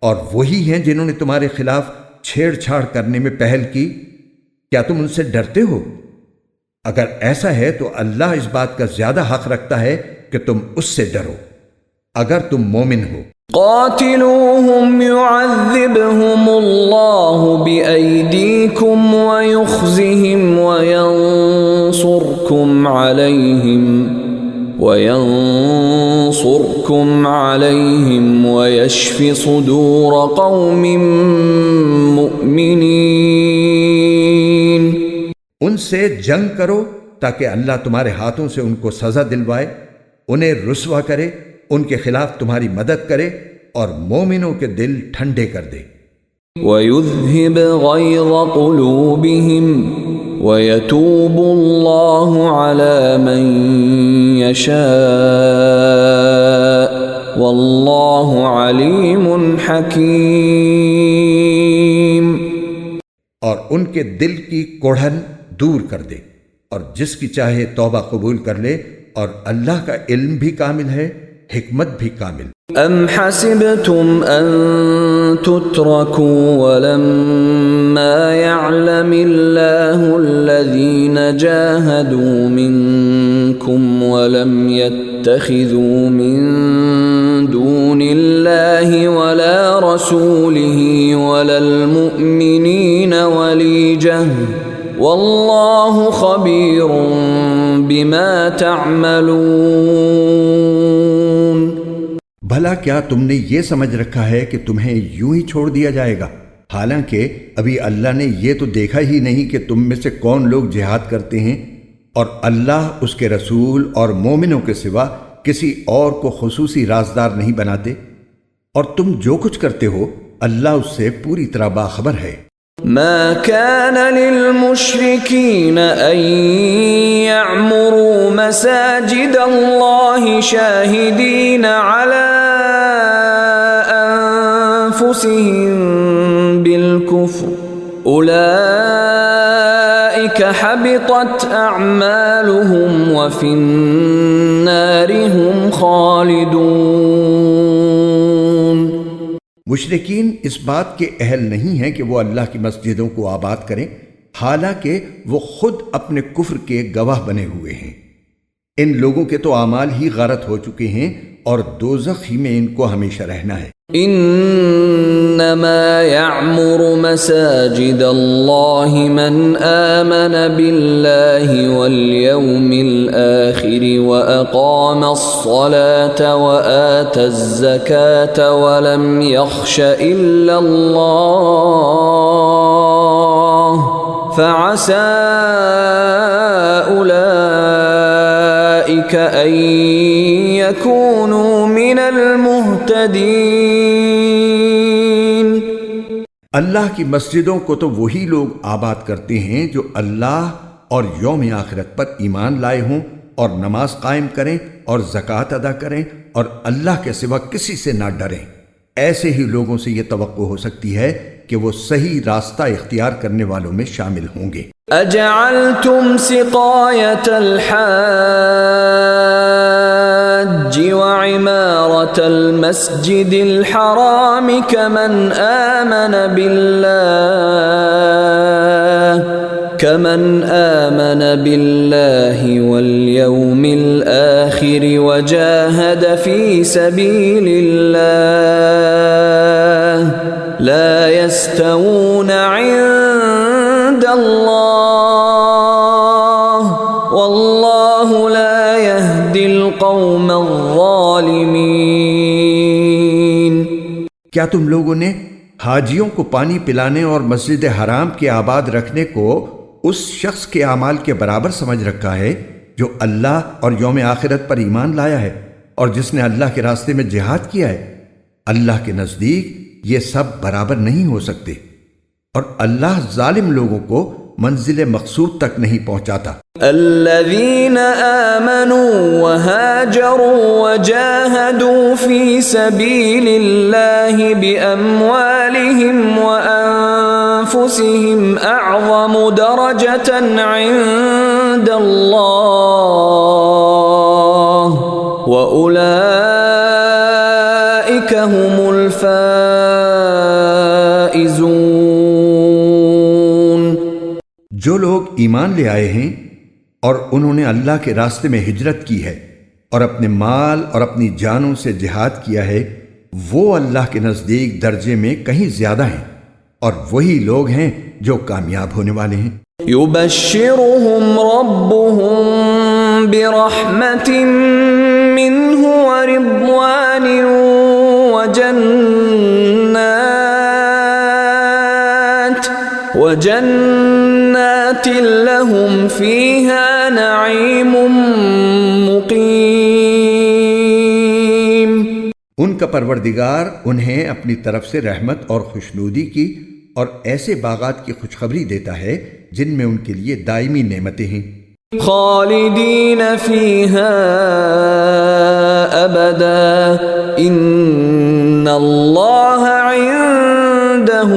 B: اور وہی ہیں جنہوں نے تمہارے خلاف چھیڑ چھاڑ کرنے میں پہل کی؟ کیا تم ان سے ڈرتے ہو؟ اگر ایسا ہے تو اللہ اس بات کا زیادہ حق رکھتا ہے کہ تم اس سے ڈرو اگر تم مومن ہو۔
A: قاتلوهم يعذبهم الله بأيديكم ويخزهم وينصركم عليهم ويشف صدور قوم مؤمنين۔
B: ان سے جنگ کرو تاکہ اللہ تمہارے ہاتھوں سے ان کو سزا دلوائے، انہیں رسوا کرے، ان کے خلاف تمہاری مدد کرے اور مومنوں کے دل ٹھنڈے کر دے۔
A: وَيُذْهِبْ غَيْظَ قُلُوبِهِمْ وَيَتُوبُ اللَّهُ عَلَى مَن يَشَاءُ وَاللَّهُ عَلِيمٌ حَكِيمٌ۔
B: اور ان کے دل کی کوڑھن دور کر دے، اور جس کی چاہے توبہ قبول کر لے، اور اللہ کا علم بھی کامل ہے، حکمت بھی کامل۔
A: ام حسبتم ان تتركوا ولما يعلم الله الذين جاهدوا منكم ولم يتخذوا من دون الله ولا رسوله ولا المؤمنين وليجة والله خبير بما تعملون۔
B: بھلا کیا تم نے یہ سمجھ رکھا ہے کہ تمہیں یوں ہی چھوڑ دیا جائے گا، حالانکہ ابھی اللہ نے یہ تو دیکھا ہی نہیں کہ تم میں سے کون لوگ جہاد کرتے ہیں، اور اللہ اس کے رسول اور مومنوں کے سوا کسی اور کو خصوصی رازدار نہیں بناتے، اور تم جو کچھ کرتے ہو اللہ اس سے پوری طرح باخبر ہے۔
A: ما كان للمشركين أن يعمروا مساجد الله شاهدين على أنفسهم بالكفر أولئك حبطت أعمالهم وفي النار هم خالدون۔
B: مشرکین اس بات کے اہل نہیں ہیں کہ وہ اللہ کی مسجدوں کو آباد کریں، حالانکہ وہ خود اپنے کفر کے گواہ بنے ہوئے ہیں۔ ان لوگوں کے تو اعمال ہی غارت ہو چکے ہیں اور دوزخ ہی میں ان کو ہمیشہ رہنا ہے۔
A: انما يعمر مساجد الله من آمن بالله واليوم الآخر وأقام الصلاة وآتى الزكاة ولم يخش إلا الله فعسى أولئك أن يكونوا من المهتدين۔
B: اللہ کی مسجدوں کو تو وہی لوگ آباد کرتے ہیں جو اللہ اور یوم آخرت پر ایمان لائے ہوں اور نماز قائم کریں اور زکوٰۃ ادا کریں اور اللہ کے سوا کسی سے نہ ڈریں۔ ایسے ہی لوگوں سے یہ توقع ہو سکتی ہے کہ وہ صحیح راستہ اختیار کرنے والوں میں شامل ہوں گے۔
A: اجعلتم سقایۃ الحاج وعمارة المسجد الحرام كمن آمن بالله واليوم الآخر وجاهد في سبيل الله لا يستوون عند الله والله لا يهدي القوم الظالمين۔
B: کیا تم لوگوں نے حاجیوں کو پانی پلانے اور مسجد حرام کے آباد رکھنے کو اس شخص کے اعمال کے برابر سمجھ رکھا ہے جو اللہ اور یوم آخرت پر ایمان لایا ہے اور جس نے اللہ کے راستے میں جہاد کیا ہے؟ اللہ کے نزدیک یہ سب برابر نہیں ہو سکتے، اور اللہ ظالم لوگوں کو منزل مقصود تک نہیں پہنچاتا۔
A: الذين آمنوا وهاجروا وجاهدوا في سبيل الله بأموالهم وأنفسهم أعظم درجة عند الله وأولئك هم الفائزون۔
B: جو لوگ ایمان لے آئے ہیں اور انہوں نے اللہ کے راستے میں ہجرت کی ہے اور اپنے مال اور اپنی جانوں سے جہاد کیا ہے، وہ اللہ کے نزدیک درجے میں کہیں زیادہ ہیں، اور وہی لوگ ہیں جو کامیاب ہونے والے ہیں۔
A: يبشرهم ربهم برحمة منه ورضوان وجنات لهم فيها نعيم مقيم۔
B: ان کا پروردگار انہیں اپنی طرف سے رحمت اور خوشنودی کی اور ایسے باغات کی خوشخبری دیتا ہے جن میں ان کے لیے دائمی نعمتیں ہیں۔
A: خالدین فیہا ابدا ان اللہ عنده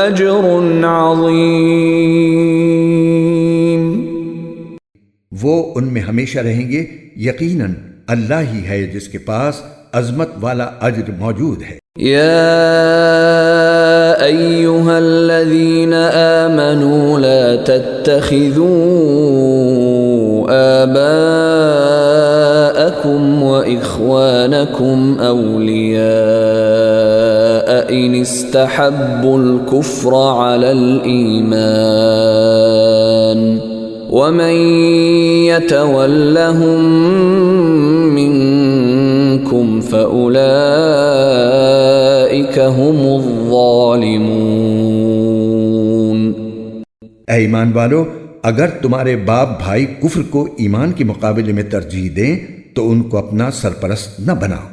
A: اجر عظیم۔
B: وہ ان میں ہمیشہ رہیں گے، یقیناً اللہ ہی ہے جس کے پاس عظمت والا اجر موجود ہے۔
A: یا ایہا الذین آمنوا لا تتخذوا آباءکم وإخوانکم اولیاء ان استحبوا الكفر على الإيمان ومن يتولهم منكم فأولئك هم الظالمون۔
B: اے ایمان والو، اگر تمہارے باپ بھائی کفر کو ایمان کے مقابلے میں ترجیح دیں تو ان کو اپنا سرپرست نہ بناؤ،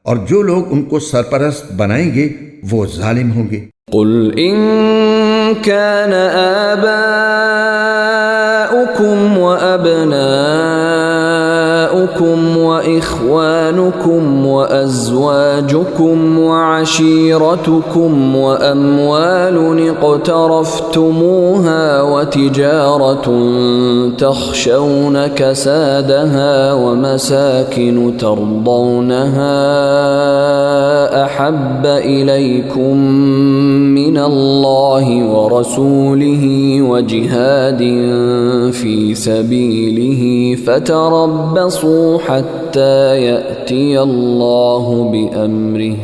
B: اور جو لوگ ان کو سرپرست بنائیں گے وہ ظالم ہوں گے۔
A: قل ان كان آباؤكم وأبناؤكم وإخوانكم وأزواجكم وعشيرتكم وأموال اقترفتموها وتجارة تخشون كسادها ومساكن ترضونها أحب إليكم من الله ورسوله وجهاد في سبيله فتربصوا حتى يأتي الله بأمره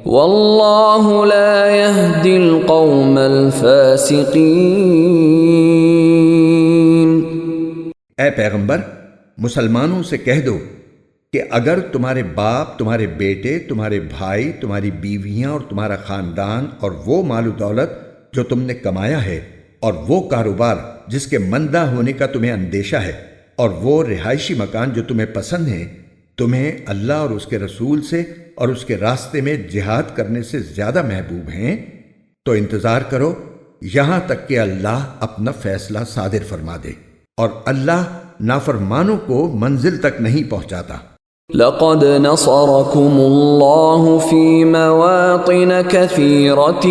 A: والله لا يهدي القوم الفاسقين۔
B: اے پیغمبر، مسلمانوں سے کہہ دو کہ اگر تمہارے باپ، تمہارے بیٹے، تمہارے بھائی، تمہاری بیویاں اور تمہارا خاندان اور وہ مال و دولت جو تم نے کمایا ہے اور وہ کاروبار جس کے مندہ ہونے کا تمہیں اندیشہ ہے اور وہ رہائشی مکان جو تمہیں پسند ہیں، تمہیں اللہ اور اس کے رسول سے اور اس کے راستے میں جہاد کرنے سے زیادہ محبوب ہیں، تو انتظار کرو یہاں تک کہ اللہ اپنا فیصلہ صادر فرما دے، اور اللہ نافرمانوں کو منزل تک نہیں پہنچاتا۔
A: لقد نصركم الله في مواطن كثيرة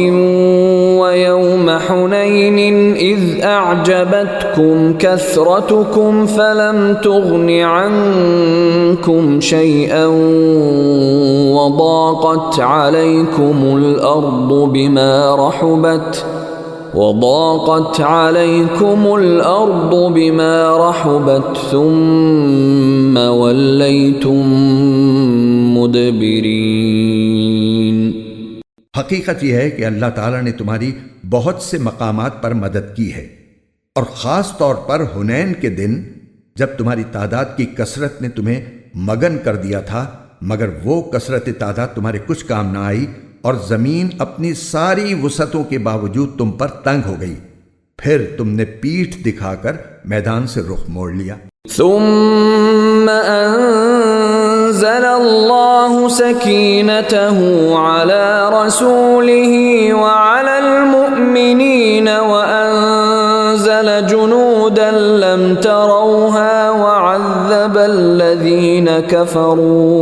A: ويوم حنين إذ أعجبتكم كثرتكم فلم تغن عنكم شيئا وضاقت عليكم الأرض بما رحبت ثم وليتم مدبرين۔
B: حقیقت یہ ہے کہ اللہ تعالیٰ نے تمہاری بہت سے مقامات پر مدد کی ہے، اور خاص طور پر حنین کے دن جب تمہاری تعداد کی کثرت نے تمہیں مگن کر دیا تھا، مگر وہ کثرت تعداد تمہارے کچھ کام نہ آئی، اور زمین اپنی ساری وسعتوں کے باوجود تم پر تنگ ہو گئی، پھر تم نے پیٹھ دکھا کر میدان سے رخ موڑ لیا۔
A: ثم انزل الله سكينته على رسوله وعلى المؤمنين وأنزل جنودا لم تروها وعذب الذين كفروا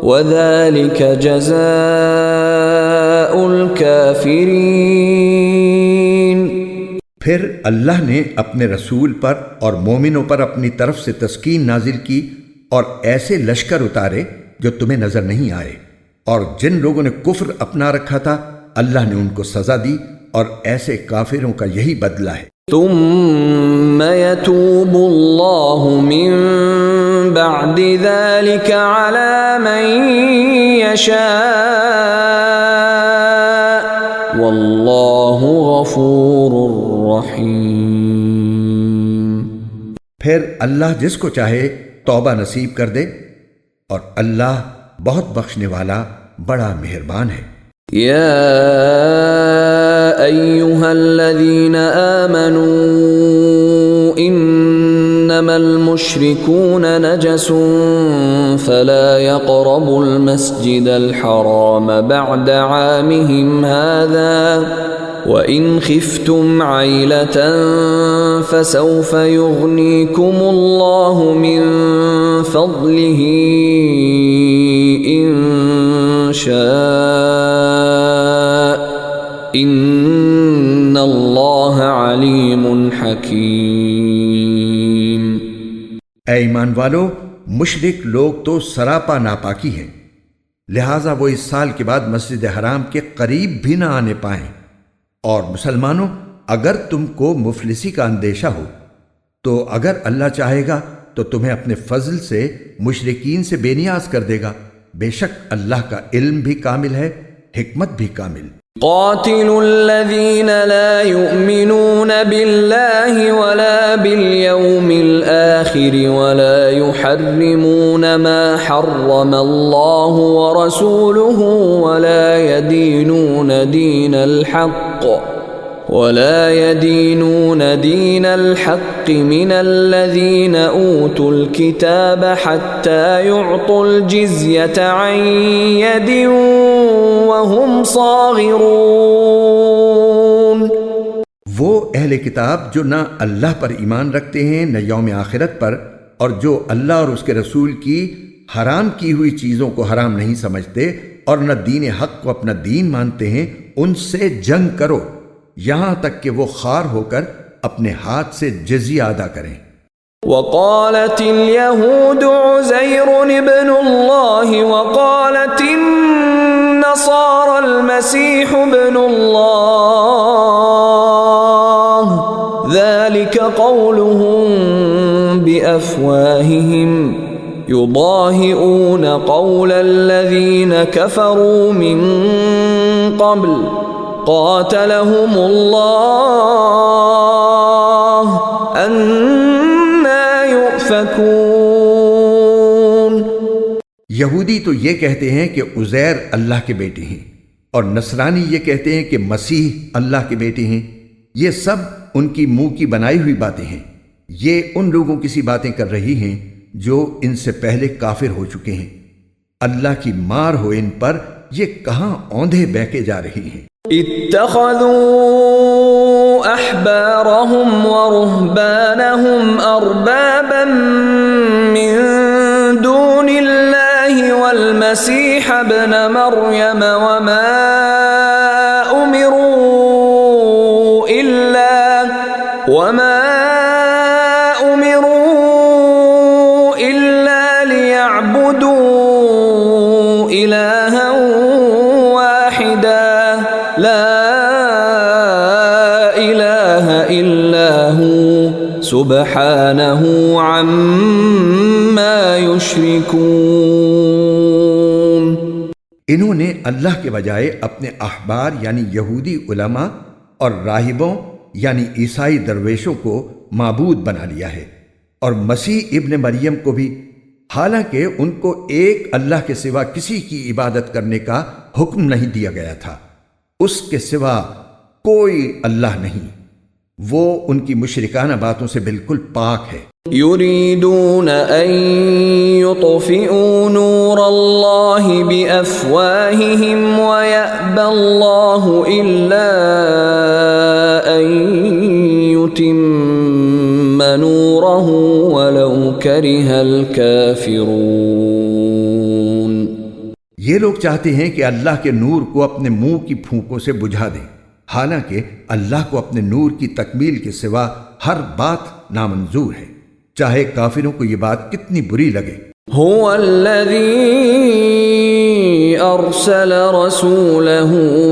A: وَذَلِكَ جَزَاءُ الْكَافِرِينَ۔
B: پھر اللہ نے اپنے رسول پر اور مومنوں پر اپنی طرف سے تسکین نازل کی، اور ایسے لشکر اتارے جو تمہیں نظر نہیں آئے، اور جن لوگوں نے کفر اپنا رکھا تھا اللہ نے ان کو سزا دی، اور ایسے کافروں کا یہی بدلہ ہے۔
A: ثم يتوب الله من بعد ذلك على من يشاء والله غفور رحيم۔
B: پھر اللہ جس کو چاہے توبہ نصیب کر دے، اور اللہ بہت بخشنے والا بڑا مہربان ہے۔
A: يا أيها الذين آمنوا إنما المشركون نجس فلا يقربوا المسجد الحرام بعد عامهم هذا وإن خفتم عيلة فسوف يغنيكم الله من فضله إن شاء ان اللہ علیم حکیم۔
B: اے ایمان والو، مشرک لوگ تو سراپا ناپاکی ہیں، لہٰذا وہ اس سال کے بعد مسجد حرام کے قریب بھی نہ آنے پائیں، اور مسلمانوں اگر تم کو مفلسی کا اندیشہ ہو تو اگر اللہ چاہے گا تو تمہیں اپنے فضل سے مشرکین سے بے نیاز کر دے گا، بے شک اللہ کا علم بھی کامل ہے، حکمت بھی کامل۔
A: قاتلوا الذين لا يؤمنون بالله ولا باليوم الآخر ولا يحرمون ما حرم الله ورسوله ولا يدينون دين الحق من الذين أوتوا الكتاب حتى يعطوا الجزية عن يد وهم صاغرون۔
B: وہ اہل کتاب جو نہ اللہ پر ایمان رکھتے ہیں نہ یوم آخرت پر، اور جو اللہ اور اس کے رسول کی حرام کی ہوئی چیزوں کو حرام نہیں سمجھتے اور نہ دین حق کو اپنا دین مانتے ہیں، ان سے جنگ کرو یہاں تک کہ وہ خوار ہو کر اپنے ہاتھ سے جزیہ ادا کریں۔
A: وقالت اليهود عزير ابن الله وقالت النصارى المسيح ابن الله ذلك قولهم بأفواههم يضاهئون قول الذين كفروا من قبل قاتلهم الله أنا يؤفكون۔
B: یہودی تو یہ کہتے ہیں کہ عزیر اللہ کے بیٹے ہیں، اور نصرانی یہ کہتے ہیں کہ مسیح اللہ کے بیٹے ہیں۔ یہ سب ان کی منہ کی بنائی ہوئی باتیں ہیں، یہ ان لوگوں کی سی باتیں کر رہی ہیں جو ان سے پہلے کافر ہو چکے ہیں۔ اللہ کی مار ہو ان پر، یہ کہاں اوندھے بہکے جا رہی ہیں۔
A: اتخذوا احبارهم ورهبانهم اربابا من دون الله المسيح ابن مريم وما أمروا إلا ليعبدوا إلها واحدا لا إله إلا هو سبحانه عما يشركون.
B: انہوں نے اللہ کے بجائے اپنے احبار یعنی یہودی علماء اور راہبوں یعنی عیسائی درویشوں کو معبود بنا لیا ہے، اور مسیح ابن مریم کو بھی، حالانکہ ان کو ایک اللہ کے سوا کسی کی عبادت کرنے کا حکم نہیں دیا گیا تھا، اس کے سوا کوئی اللہ نہیں، وہ ان کی مشرکانہ باتوں سے بالکل پاک ہے.
A: يريدون أن يطفئوا نور الله بأفواههم ويأبى الله إلا أن يتم نوره ولو كره الكافرون.
B: یہ لوگ چاہتے ہیں کہ اللہ کے نور کو اپنے منہ کی پھونکوں سے بجھا دیں، حالانکہ اللہ کو اپنے نور کی تکمیل کے سوا ہر بات نامنظور ہے، چاہے کافروں کو یہ بات کتنی بری لگے.
A: هو الذي أرسل رسوله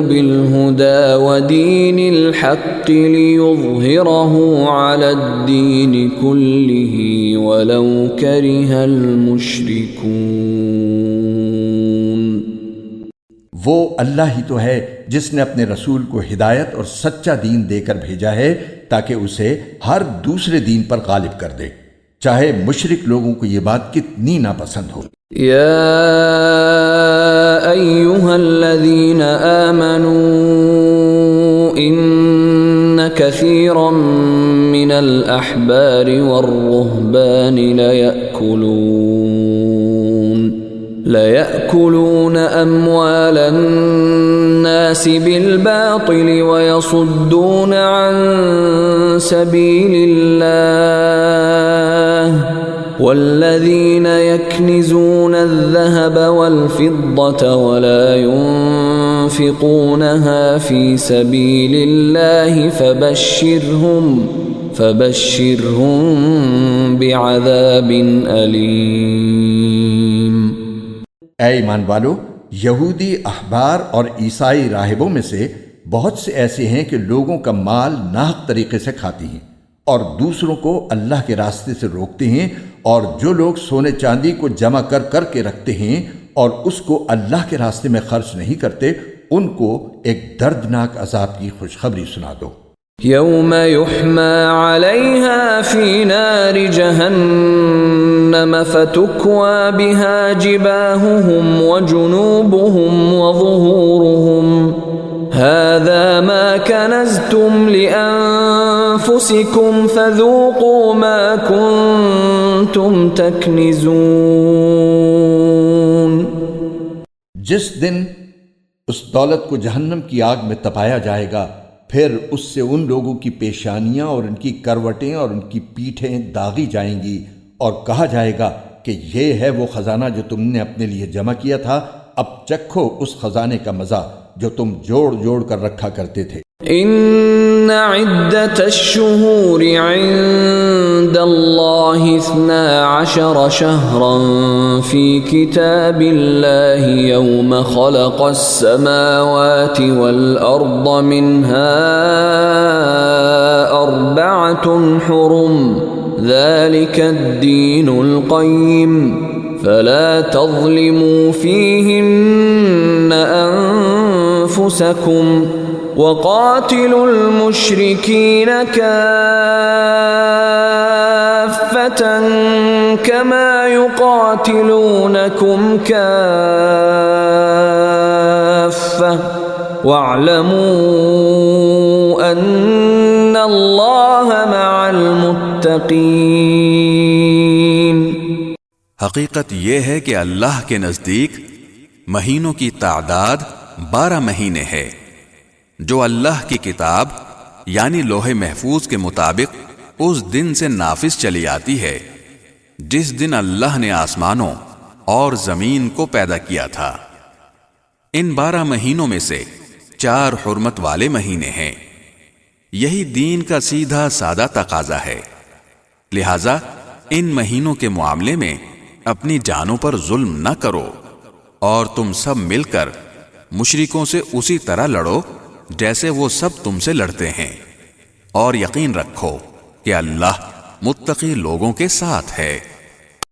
A: بالهدى ودين الحق ليظهره على الدين كله ولو كره المشركون.
B: وہ اللہ ہی تو ہے جس نے اپنے رسول کو ہدایت اور سچا دین دے کر بھیجا ہے تاکہ اسے ہر دوسرے دین پر غالب کر دے، چاہے مشرک لوگوں کو یہ بات کتنی ناپسند ہو.
A: یا ایھا الذین آمنوا ان کثیرا من الاحبار والرهبان ليأكلون أموال الناس بالباطل ويصدون عن سبيل الله والذين يكنزون الذهب والفضة ولا ينفقونها في سبيل الله فبشرهم بعذاب أليم.
B: اے ایمان والو، یہودی احبار اور عیسائی راہبوں میں سے بہت سے ایسے ہیں کہ لوگوں کا مال ناحق طریقے سے کھاتی ہیں اور دوسروں کو اللہ کے راستے سے روکتے ہیں، اور جو لوگ سونے چاندی کو جمع کر کے رکھتے ہیں اور اس کو اللہ کے راستے میں خرچ نہیں کرتے، ان کو ایک دردناک عذاب کی خوشخبری سنا دو.
A: یوم یحمى علیہا فی نار جہنم فتکوى بها جباہهم وجنوبهم وظہورهم هذا ما كنزتم لأنفسكم فذوقوا ما كنتم تکنزون.
B: جس دن اس دولت کو جہنم کی آگ میں تپایا جائے گا، پھر اس سے ان لوگوں کی پیشانیاں اور ان کی کروٹیں اور ان کی پیٹھیں داغی جائیں گی، اور کہا جائے گا کہ یہ ہے وہ خزانہ جو تم نے اپنے لیے جمع کیا تھا، اب چکھو اس خزانے کا مزہ جو تم جوڑ جوڑ کر رکھا کرتے تھے.
A: ان عدت الشہور عند اللہ 12 شہرا فی کتاب اللہ یوم خلق السماوات والارض منها 4 حرم ذلك الدین القیم فلا تظلموا فیہن انفسکم وقاتلوا المشركين كافة كما يقاتلونكم كافة واعلموا أن الله مع المتقين.
C: حقیقت یہ ہے کہ اللہ کے نزدیک مہینوں کی تعداد 12 مہینے ہے، جو اللہ کی کتاب یعنی لوح محفوظ کے مطابق اس دن سے نافذ چلی آتی ہے جس دن اللہ نے آسمانوں اور زمین کو پیدا کیا تھا۔ ان 12 مہینوں میں سے 4 حرمت والے مہینے ہیں۔ یہی دین کا سیدھا سادہ تقاضا ہے، لہذا ان مہینوں کے معاملے میں اپنی جانوں پر ظلم نہ کرو، اور تم سب مل کر مشرکوں سے اسی طرح لڑو جیسے وہ سب تم سے لڑتے ہیں، اور یقین رکھو کہ اللہ متقی لوگوں کے ساتھ ہے۔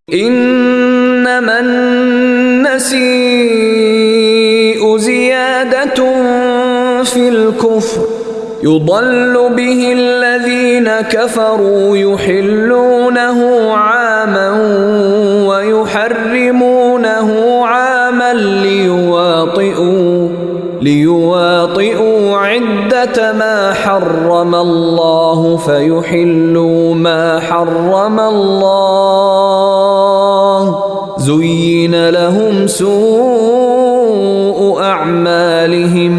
A: انما النسیء زیادۃ فی الکفر يضل به الذين كفروا يحلونه عاما ويحرمونه عاما ليواطئوا عدة ما حرم الله فيحلوا ما حرم الله زين لهم سوء أعمالهم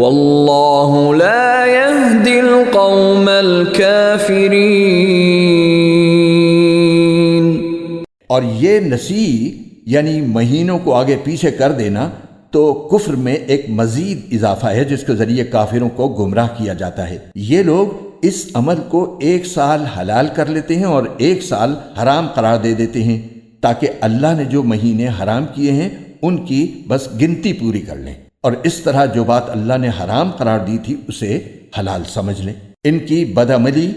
A: واللہ لا يهدی القوم الکافرین۔
B: اور یہ نسیء یعنی مہینوں کو آگے پیچھے کر دینا تو کفر میں ایک مزید اضافہ ہے جس کے ذریعے کافروں کو گمراہ کیا جاتا ہے۔ یہ لوگ اس عمل کو 1 سال حلال کر لیتے ہیں اور 1 سال حرام قرار دے دیتے ہیں تاکہ اللہ نے جو مہینے حرام کیے ہیں ان کی بس گنتی پوری کر لیں، اور اس طرح جو بات اللہ نے حرام قرار دی تھی اسے حلال سمجھ لیں۔ ان کی بدعملی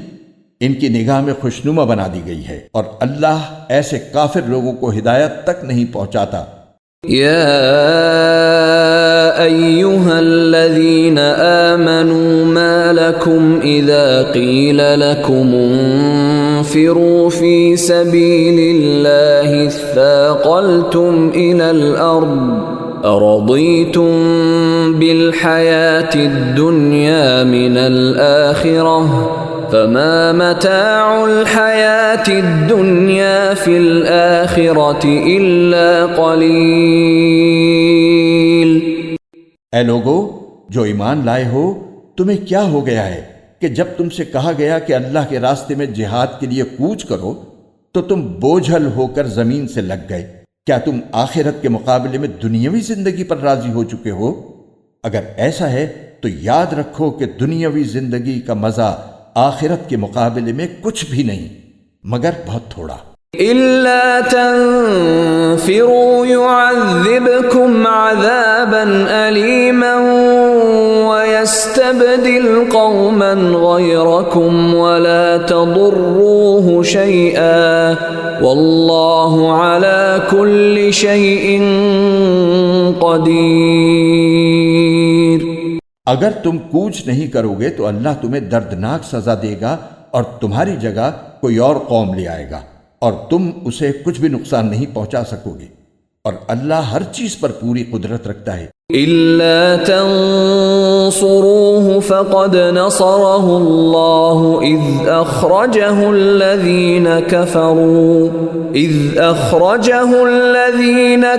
B: ان کی نگاہ میں خوشنما بنا دی گئی ہے، اور اللہ ایسے کافر لوگوں کو ہدایت تک نہیں پہنچاتا۔
A: یا ایہا الذین آمنوا ما لکم اذا قیل لکم انفروا فی سبیل اللہ اثاقلتم الى الارض أرضيتم بالحياة الدنيا من الآخرة فما متاع الحياة الدنيا في الآخرة إلا قليل۔
B: اے لوگو جو ایمان لائے ہو، تمہیں کیا ہو گیا ہے کہ جب تم سے کہا گیا کہ اللہ کے راستے میں جہاد کے لیے کوچ کرو تو تم بوجھل ہو کر زمین سے لگ گئے؟ کیا تم آخرت کے مقابلے میں دنیاوی زندگی پر راضی ہو چکے ہو؟ اگر ایسا ہے تو یاد رکھو کہ دنیاوی زندگی کا مزہ آخرت کے مقابلے میں کچھ بھی نہیں مگر بہت تھوڑا۔
A: إِلَّا تَنفِرُوا يُعَذِّبْكُمْ عَذَابًا أَلِيمًا وَيَسْتَبْدِلْ قَوْمًا غَيْرَكُمْ وَلَا تَضُرُّوهُ شَيْئًا وَاللَّهُ عَلَى كُلِّ شَيْءٍ قَدِيرٌ۔
B: اگر تم کوچ نہیں کرو گے تو اللہ تمہیں دردناک سزا دے گا اور تمہاری جگہ کوئی اور قوم لے آئے گا، اور تم اسے کچھ بھی نقصان نہیں پہنچا سکو گے، اور اللہ ہر چیز پر پوری قدرت رکھتا ہے۔
A: إِلَّا تَنصُرُوهُ فَقَدْ نَصَرَهُ اللَّهُ إِذْ أَخْرَجَهُ الَّذِينَ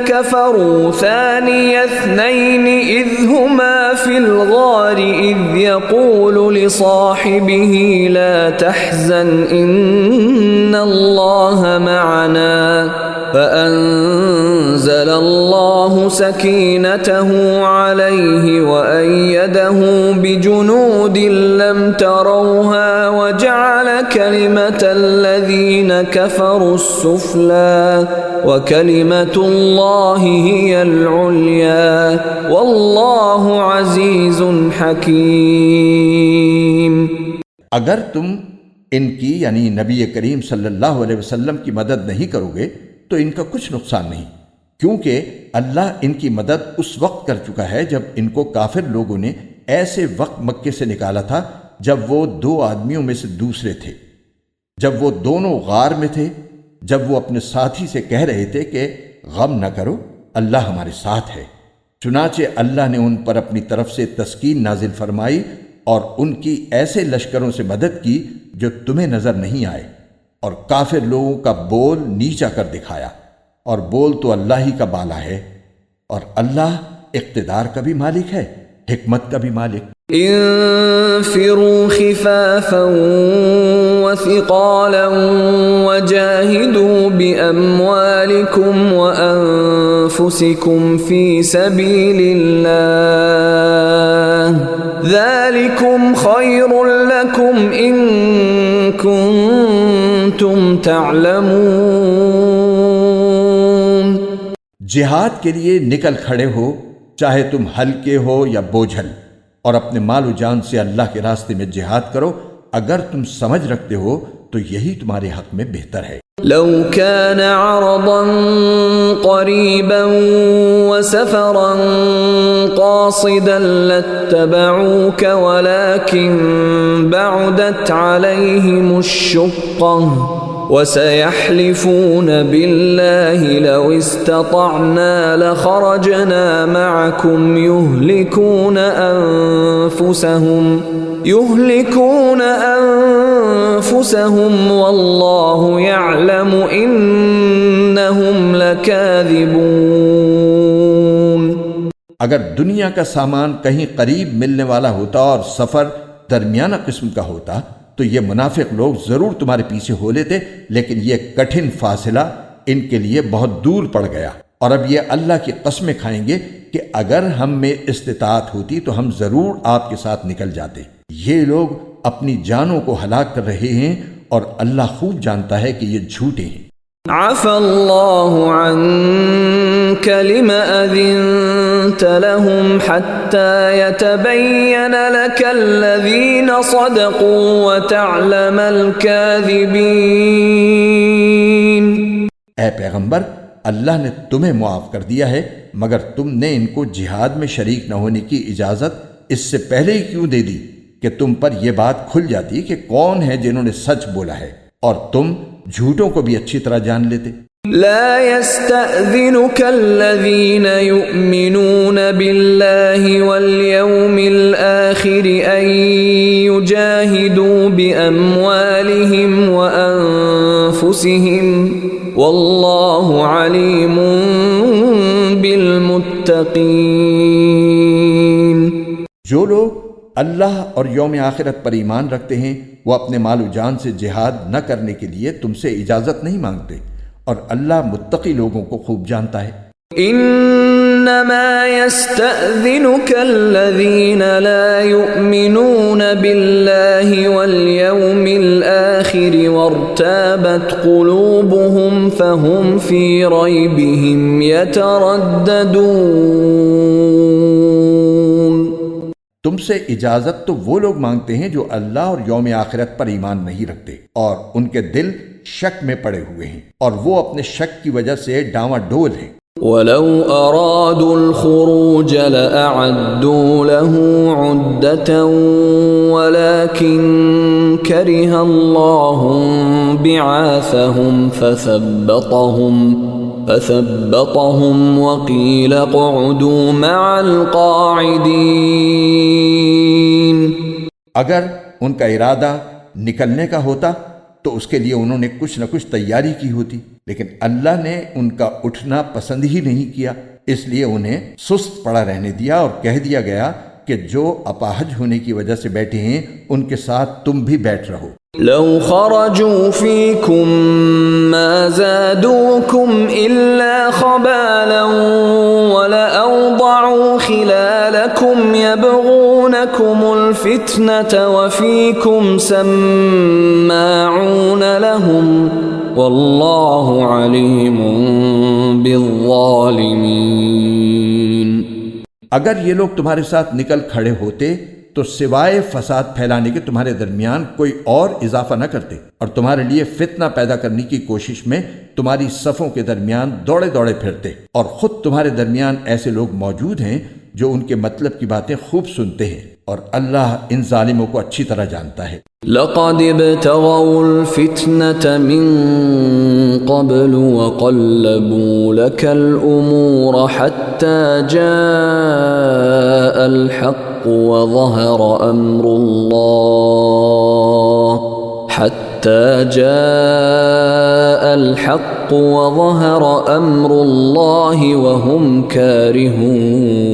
A: كَفَرُوا ثَانِيَ اثْنَيْنِ إِذْ هُمَا فِي الْغَارِ إِذْ يَقُولُ لِصَاحِبِهِ لَا تَحْزَنْ إِنَّ اللَّهَ مَعَنَا فَأَنزَلَ اللَّهُ سَكِينَتَهُ عَلَيْهِ وَأَيَّدَهُ بِجُنُودٍ لَّمْ تَرَوْهَا وَجَعَلَ كَلِمَةَ الَّذِينَ كَفَرُوا السُّفْلَى وَكَلِمَةُ اللَّهِ هِيَ الْعُلْيَا وَاللَّهُ عَزِيزٌ حَكِيمٌ۔
B: اگر تم ان کی یعنی نبی کریم صلی اللہ علیہ وسلم کی مدد نہیں کرو گے تو ان کا کچھ نقصان نہیں، کیونکہ اللہ ان کی مدد اس وقت کر چکا ہے جب ان کو کافر لوگوں نے ایسے وقت مکے سے نکالا تھا جب وہ 2 آدمیوں میں سے دوسرے تھے، جب وہ دونوں غار میں تھے، جب وہ اپنے ساتھی سے کہہ رہے تھے کہ غم نہ کرو، اللہ ہمارے ساتھ ہے۔ چنانچہ اللہ نے ان پر اپنی طرف سے تسکین نازل فرمائی اور ان کی ایسے لشکروں سے مدد کی جو تمہیں نظر نہیں آئے، اور کافر لوگوں کا بول نیچا کر دکھایا، اور بول تو اللہ ہی کا بالا ہے، اور اللہ اقتدار کا بھی مالک ہے، حکمت کا بھی مالک۔
A: انفروا خفافا وثقالا وجاهدوا بأموالكم وأنفسكم في سبيل الله ذلكم خير لكم إن كنتم تعلمون۔
B: جہاد کے لیے نکل کھڑے ہو، چاہے تم ہلکے ہو یا بوجھل، اور اپنے مال و جان سے اللہ کے راستے میں جہاد کرو، اگر تم سمجھ رکھتے ہو تو یہی تمہارے حق میں بہتر ہے۔
A: لو كان عرضا قريبا وسفرا قاصدا لاتبعوك ولكن بعدت عليهم الشقة وسيحلفون بالله لو استطعنا لخرجنا معكم يهلكون أنفسهم والله يعلم إنهم لكاذبون۔
B: اگر دنیا کا سامان کہیں قریب ملنے والا ہوتا اور سفر درمیانہ قسم کا ہوتا تو یہ منافق لوگ ضرور تمہارے پیچھے ہو لیتے، لیکن یہ کٹھن فاصلہ ان کے لیے بہت دور پڑ گیا، اور اب یہ اللہ کی قسمیں کھائیں گے کہ اگر ہم میں استطاعت ہوتی تو ہم ضرور آپ کے ساتھ نکل جاتے۔ یہ لوگ اپنی جانوں کو ہلاک کر رہے ہیں اور اللہ خوب جانتا ہے کہ یہ جھوٹے ہیں۔
A: عفى الله عنك لم أذنت لهم حتى يتبين لك الذين صدقوا وتعلم الكاذبين۔
B: اے پیغمبر، اللہ نے تمہیں معاف کر دیا ہے، مگر تم نے ان کو جہاد میں شریک نہ ہونے کی اجازت اس سے پہلے ہی کیوں دے دی کہ تم پر یہ بات کھل جاتی کہ کون ہے جنہوں نے سچ بولا ہے، اور تم جھوٹوں کو بھی اچھی طرح جان لیتے۔
A: لا يستأذنك الذين يؤمنون بالله واليوم الآخر أن يجاهدوا بأموالهم وأنفسهم والله عليم بالمتقين۔
B: جو لوگ اللہ اور یوم آخرت پر ایمان رکھتے ہیں وہ اپنے مال و جان سے جہاد نہ کرنے کے لیے تم سے اجازت نہیں مانگتے، اور اللہ متقی لوگوں کو خوب جانتا ہے۔
A: انما يستأذنك الذين لا يؤمنون بالله واليوم الآخر وارتابت قلوبهم فهم في ريبهم يترددون۔
B: تم سے اجازت تو وہ لوگ مانگتے ہیں جو اللہ اور یوم آخرت پر ایمان نہیں رکھتے اور ان کے دل شک میں پڑے ہوئے ہیں، اور وہ اپنے شک کی وجہ سے ڈاواں ڈول ہیں۔
A: وَلَوْ أَرَادُوا الْخُرُوجَ لَأَعَدُّوا لَهُ عُدَّةً وَلَكِنْ كَرِهَ اللَّهُ بِعَاثَهُمْ فَثَبَّطَهُمْ وَقِيلَ اقْعُدُوا مَعَ الْقَاعِدِينَ۔
B: اگر ان کا ارادہ نکلنے کا ہوتا تو اس کے لیے انہوں نے کچھ نہ کچھ تیاری کی ہوتی، لیکن اللہ نے ان کا اٹھنا پسند ہی نہیں کیا، اس لیے انہیں سست پڑا رہنے دیا اور کہہ دیا گیا کہ جو اپاہج ہونے کی وجہ سے بیٹھے ہیں ان کے ساتھ تم بھی بیٹھ رہو۔
A: لو خرجوا فيكم ما زادوكم إلا خبالا ولأوضعوا خلالكم يبغونكم الفتنة وفيكم سماعون لهم والله عليم بالظالمين۔
B: اگر یہ لوگ تمہارے ساتھ نکل کھڑے ہوتے تو سوائے فساد پھیلانے کے تمہارے درمیان کوئی اور اضافہ نہ کرتے، اور تمہارے لیے فتنہ پیدا کرنے کی کوشش میں تمہاری صفوں کے درمیان دوڑے دوڑے پھرتے، اور خود تمہارے درمیان ایسے لوگ موجود ہیں جو ان کے مطلب کی باتیں خوب سنتے ہیں، اور اللہ ان ظالموں کو اچھی طرح جانتا ہے۔
A: لقد ابتغوا الفتنة من قبل وقلبوا لك الأمور حتى جاء الحق وظهر أمر الله وهم كارهون۔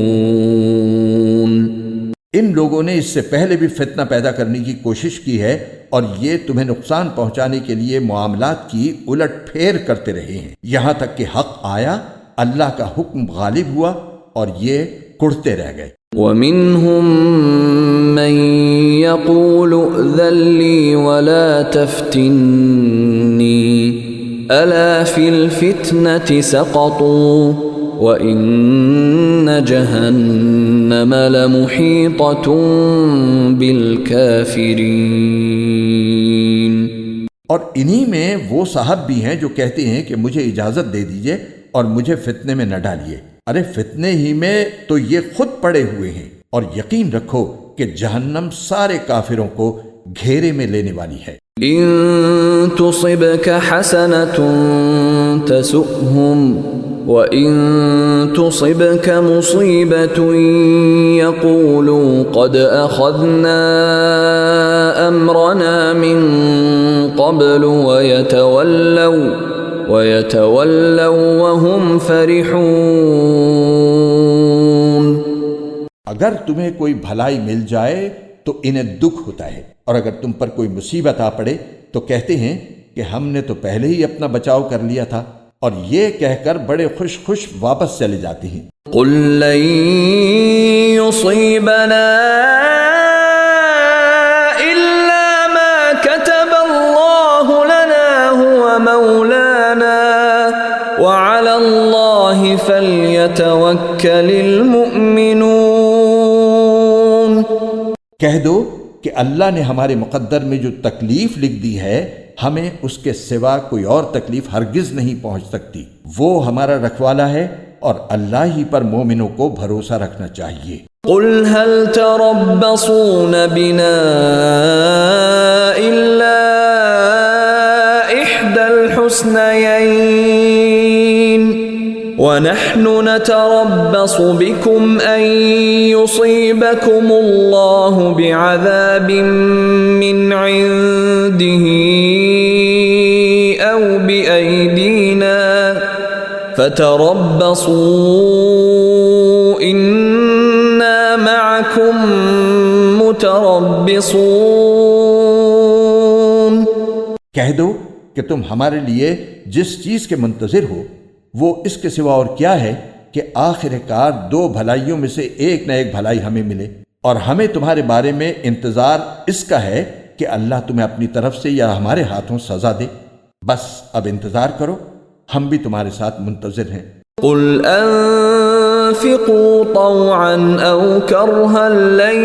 B: ان لوگوں نے اس سے پہلے بھی فتنہ پیدا کرنے کی کوشش کی ہے اور یہ تمہیں نقصان پہنچانے کے لیے معاملات کی الٹ پھیر کرتے رہے ہیں، یہاں تک کہ حق آیا، اللہ کا حکم غالب ہوا اور یہ کڑتے رہ گئے۔
A: وَمِنْهُمْ مَنْ يَقُولُ ائْذَنْ لِي وَلَا تَفْتِنِّي أَلَا فِي الْفِتْنَةِ سَقَطُوا وَإِنَّ جَهَنَّمَ لَمُحِيطَةٌ بِالْكَافِرِينَ۔
B: اور انہی میں وہ صاحب بھی ہیں جو کہتے ہیں کہ مجھے اجازت دے دیجئے اور مجھے فتنے میں نہ ڈالیے۔ ارے فتنے ہی میں تو یہ خود پڑے ہوئے ہیں، اور یقین رکھو کہ جہنم سارے کافروں کو گھیرے میں لینے والی ہے۔
A: إن تصبك حسنة تسؤهم وإن تصبك مصيبة يقولوا قد أخذنا أمرنا من قبل ويتولوا وهم فرحون۔
B: اگر تمہیں کوئی بھلائی مل جائے تو انہیں دکھ ہوتا ہے، اور اگر تم پر کوئی مصیبت آ پڑے تو کہتے ہیں کہ ہم نے تو پہلے ہی اپنا بچاؤ کر لیا تھا، اور یہ کہہ کر بڑے خوش خوش واپس چلے جاتے ہیں۔
A: قل لن يصيبنا إلا ما كتب الله لنا هو مولانا وعلى الله فليتوكل المؤمنون۔
B: کہہ دو کہ اللہ نے ہمارے مقدر میں جو تکلیف لکھ دی ہے، ہمیں اس کے سوا کوئی اور تکلیف ہرگز نہیں پہنچ سکتی، وہ ہمارا رکھوالا ہے، اور اللہ ہی پر مومنوں کو بھروسہ رکھنا چاہیے۔
A: قل هل تربصون بنا إلا إحدى الحسنيين ونحن نتربص بكم أن يصيبكم الله بعذاب من عنده أو بأيدينا فتربصوا إنا معكم متربصون۔
B: کہہ دو کہ تم ہمارے لیے جس چیز کے منتظر ہو وہ اس کے سوا اور کیا ہے کہ آخر کار دو بھلائیوں میں سے ایک نہ ایک بھلائی ہمیں ملے، اور ہمیں تمہارے بارے میں انتظار اس کا ہے کہ اللہ تمہیں اپنی طرف سے یا ہمارے ہاتھوں سزا دے۔ بس اب انتظار کرو، ہم بھی تمہارے ساتھ منتظر ہیں۔
A: قل انفقوا طوعا او کرها لن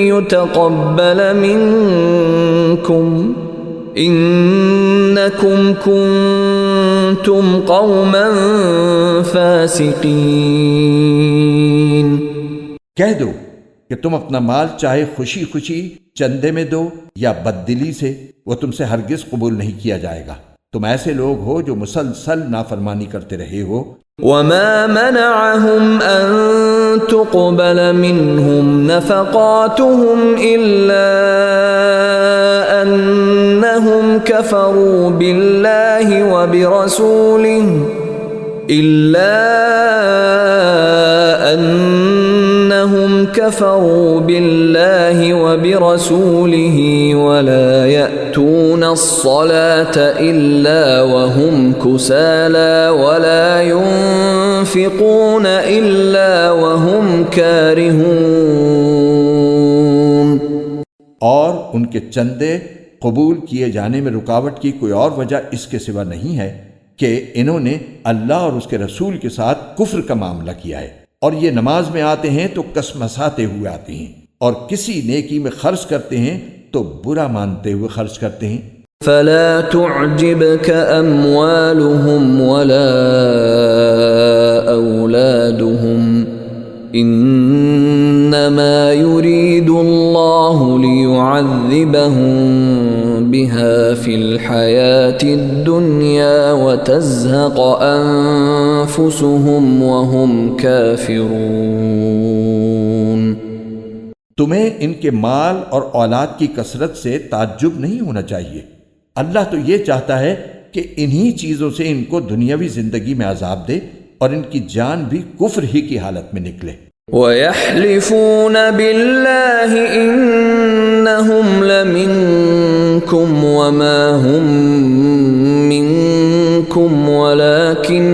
A: يتقبل منكم انکم کنتم قوما فاسقین۔
B: کہہ دو کہ تم اپنا مال چاہے خوشی خوشی چندے میں دو یا بددلی سے، وہ تم سے ہرگز قبول نہیں کیا جائے گا، تم ایسے لوگ ہو جو مسلسل نافرمانی کرتے رہے ہو۔
A: وما منعهم ان تقبل منهم نفقاتهم الا انهم كفروا بالله وبرسوله ولا يأتون الصلاة إلا وهم كسالى ولا ينفقون إلا وهم كارهون۔
B: اور ان کے چندے قبول کیے جانے میں رکاوٹ کی کوئی اور وجہ اس کے سوا نہیں ہے کہ انہوں نے اللہ اور اس کے رسول کے ساتھ کفر کا معاملہ کیا ہے، اور یہ نماز میں آتے ہیں تو کسمساتے ہوئے آتے ہیں، اور کسی نیکی میں خرچ کرتے ہیں تو برا مانتے ہوئے خرچ کرتے ہیں۔
A: فلا تعجبك أموالهم ولا أولادهم إنما يريد الله ليعذبهم بها في الحياة الدنيا وتزهق أنفسهم وهم كافرون۔
B: تمہیں ان کے مال اور اولاد کی کثرت سے تعجب نہیں ہونا چاہیے، اللہ تو یہ چاہتا ہے کہ انہی چیزوں سے ان کو دنیاوی زندگی میں عذاب دے اور ان کی جان بھی کفر ہی کی حالت میں نکلے۔
A: وَيَحْلِفُونَ بِاللَّهِ إِنَّهُمْ لَمِنكُمْ وَمَا هُمْ مِنكُمْ وَلَكِنَّهُمْ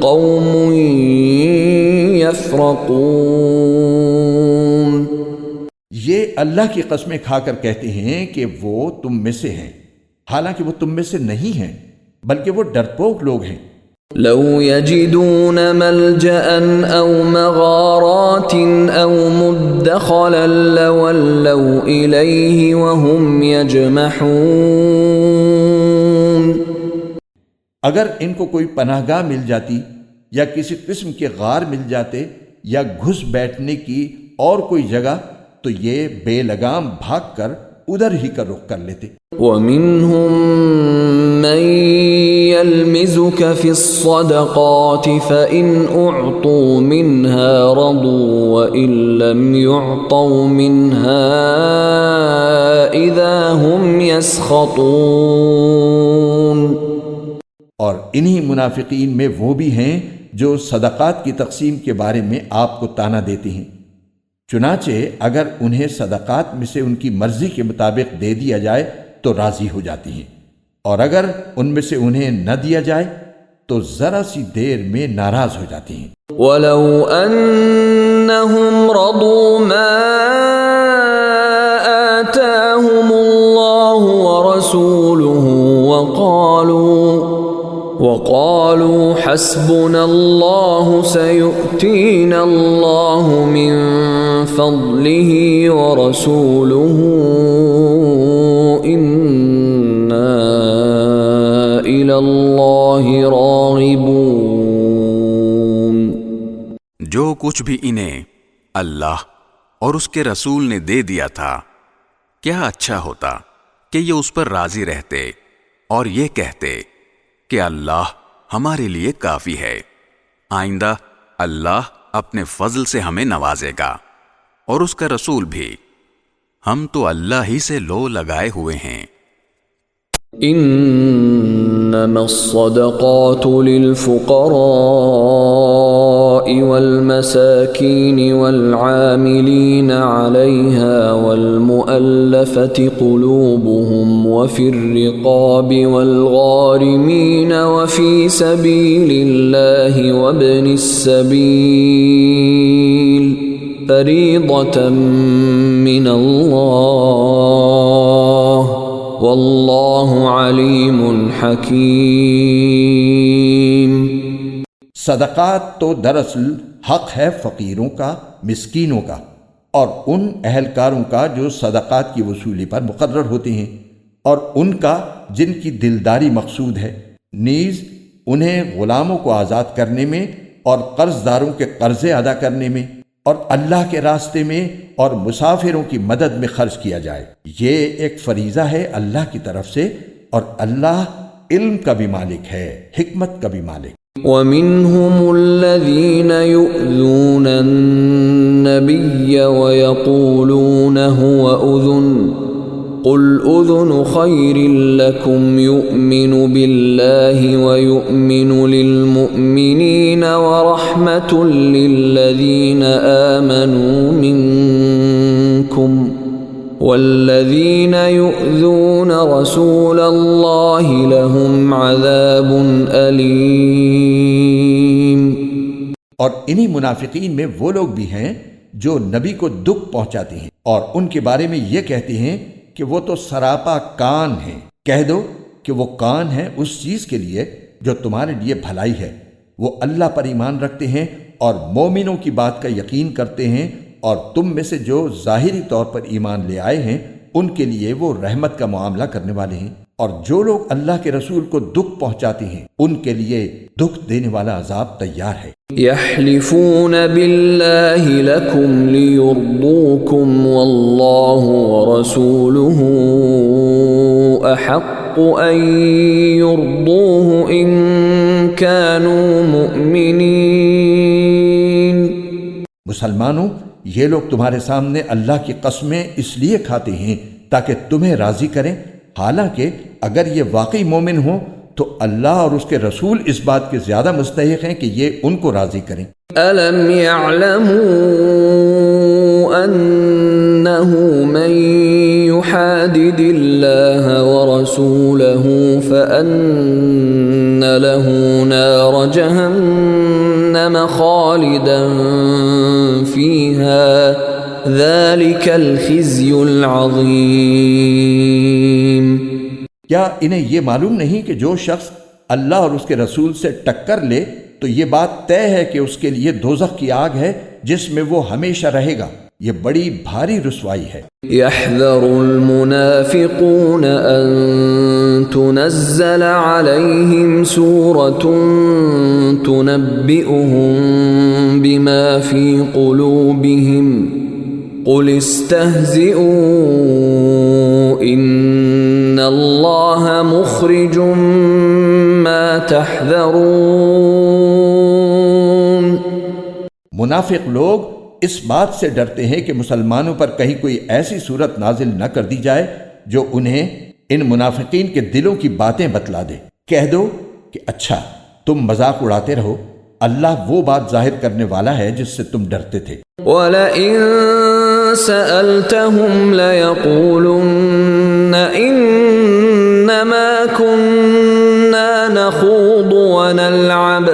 A: قَوْمٌ يَفْرَقُونَ۔
B: یہ اللہ کی قسمیں کھا کر کہتے ہیں کہ وہ تم میں سے ہیں، حالانکہ وہ تم میں سے نہیں ہیں، بلکہ وہ ڈرپوک لوگ ہیں۔
A: لو يجدون ملجأ أو مغارات أو مدخلا لولوا إليه وهم يجمحون۔
B: اگر ان کو کوئی پناہ گاہ مل جاتی یا کسی قسم کے غار مل جاتے یا گھس بیٹھنے کی اور کوئی جگہ تو یہ بے لگام بھاگ کر ادھر ہی کا رخ کر لیتے۔
A: وَمِنْهُمْ مَنْ يَلْمِزُكَ فِي الصَّدَقَاتِ فَإِنْ أُعْطُوا مِنْهَا رَضُوا وَإِنْ لَمْ يُعْطَوْا مِنْهَا إِذَا هُمْ يَسْخَطُونَ۔
B: اور انہی منافقین میں وہ بھی ہیں جو صدقات کی تقسیم کے بارے میں آپ کو طعنہ دیتے ہیں، چنانچہ اگر انہیں صدقات میں سے ان کی مرضی کے مطابق دے دیا جائے تو راضی ہو جاتی ہیں، اور اگر ان میں سے انہیں نہ دیا جائے تو ذرا سی دیر میں ناراض ہو جاتی ہیں۔
A: وَلَوْ أَنَّهُمْ رَضُوا مَا آتَاهُمُ اللَّهُ وَرَسُولُهُ وَقَالُوا حَسْبُنَا اللَّهُ سَيُؤْتِينَا اللَّهُ مِنْ فَضْلِهِ وَرَسُولُهُ إِنَّا إِلَى اللَّهِ رَاغِبُونَ۔
C: جو کچھ بھی انہیں اللہ اور اس کے رسول نے دے دیا تھا، کیا اچھا ہوتا کہ یہ اس پر راضی رہتے اور یہ کہتے کہ اللہ ہمارے لیے کافی ہے، آئندہ اللہ اپنے فضل سے ہمیں نوازے گا، اور اس کا رسول بھی، ہم تو اللہ ہی سے لو لگائے ہوئے ہیں۔
A: انما الصدقات للفقراء والمساكين والعاملين عليها والمؤلفة قلوبهم وفي الرقاب والغارمين وفي سبيل الله وابن السبيل فريضة من الله واللہ علیم حکیم۔
B: صدقات تو دراصل حق ہے فقیروں کا، مسکینوں کا اور ان اہلکاروں کا جو صدقات کی وصولی پر مقرر ہوتے ہیں، اور ان کا جن کی دلداری مقصود ہے، نیز انہیں غلاموں کو آزاد کرنے میں اور قرض داروں کے قرضے ادا کرنے میں اور اللہ کے راستے میں اور مسافروں کی مدد میں خرچ کیا جائے۔ یہ ایک فریضہ ہے اللہ کی طرف سے، اور اللہ علم کا بھی مالک ہے، حکمت کا بھی مالک۔
A: وَمِنْهُمُ الَّذِينَ يُؤْذُونَ النَّبِيَّ وَيَقُولُونَ هُوَ أُذُنٌ قُلْ أُذُنُ خَيْرٍ لَكُمْ يُؤْمِنُ بِاللَّهِ وَيُؤْمِنُ لِلْمُؤْمِنِينَ وَرَحْمَةٌ لِلَّذِينَ آمَنُوا مِنْكُمْ وَالَّذِينَ يُؤْذُونَ رَسُولَ اللَّهِ لَهُمْ عَذَابٌ أَلِيمٌ۔
B: اور انہی منافقین میں وہ لوگ بھی ہیں جو نبی کو دکھ پہنچاتے ہیں اور ان کے بارے میں یہ کہتے ہیں کہ وہ تو سراپا کان ہیں۔ کہہ دو کہ وہ کان ہیں اس چیز کے لیے جو تمہارے لیے بھلائی ہے، وہ اللہ پر ایمان رکھتے ہیں اور مومنوں کی بات کا یقین کرتے ہیں، اور تم میں سے جو ظاہری طور پر ایمان لے آئے ہیں ان کے لیے وہ رحمت کا معاملہ کرنے والے ہیں، اور جو لوگ اللہ کے رسول کو دکھ پہنچاتے ہیں ان کے لیے دکھ دینے والا عذاب تیار ہے۔
A: يحلفون بالله لكم ليرضوكم والله ورسوله أحق أن يرضوه إن كانوا مؤمنين۔
B: مسلمانوں، یہ لوگ تمہارے سامنے اللہ کی قسمیں اس لیے کھاتے ہیں تاکہ تمہیں راضی کریں، حالانکہ اگر یہ واقعی مومن ہوں تو اللہ اور اس کے رسول اس بات کے زیادہ مستحق ہیں کہ یہ ان کو راضی کریں۔
A: ألم يعلموا أنه من يحادد الله ورسوله فأن له نار جهنم خالدا فيها ذلك الخزي العظيم۔
B: کیا انہیں یہ معلوم نہیں کہ جو شخص اللہ اور اس کے رسول سے ٹکر لے تو یہ بات طے ہے کہ اس کے لیے دوزخ کی آگ ہے جس میں وہ ہمیشہ رہے گا، یہ بڑی بھاری رسوائی ہے۔
A: يحذر المنافقون أن تنزل عليهم سورة تنبئهم بما في قلوبهم قل استهزئوا إن الله مخرج ما تحذرون۔
B: منافق لوگ اس بات سے ڈرتے ہیں کہ مسلمانوں پر کہیں کوئی ایسی صورت نازل نہ کر دی جائے جو انہیں ان منافقین کے دلوں کی باتیں بتلا دے۔ کہہ دو کہ اچھا تم مذاق اڑاتے رہو، اللہ وہ بات ظاہر کرنے والا ہے جس سے تم ڈرتے تھے۔
A: وَلَئِن سَأَلْتَهُمْ لَيَقُولُنَّ إِنَّمَا كُنَّا نَخُوضُ وَنَلْعَبُ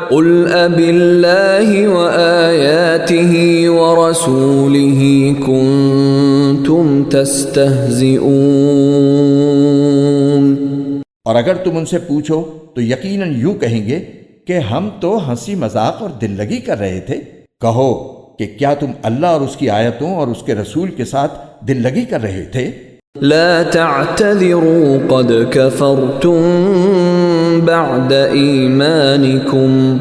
A: قُلْ أَبِاللَّهِ وَآيَاتِهِ وَرَسُولِهِ كُنتُمْ تَسْتَهْزِئُونَ۔
B: اور اگر تم ان سے پوچھو تو یقیناً یوں کہیں گے کہ ہم تو ہنسی مذاق اور دل لگی کر رہے تھے۔ کہو کہ کیا تم اللہ اور اس کی آیتوں اور اس کے رسول کے ساتھ دل لگی کر رہے تھے؟
A: لا تعتذروا قد كفرتم بعد ایمانکم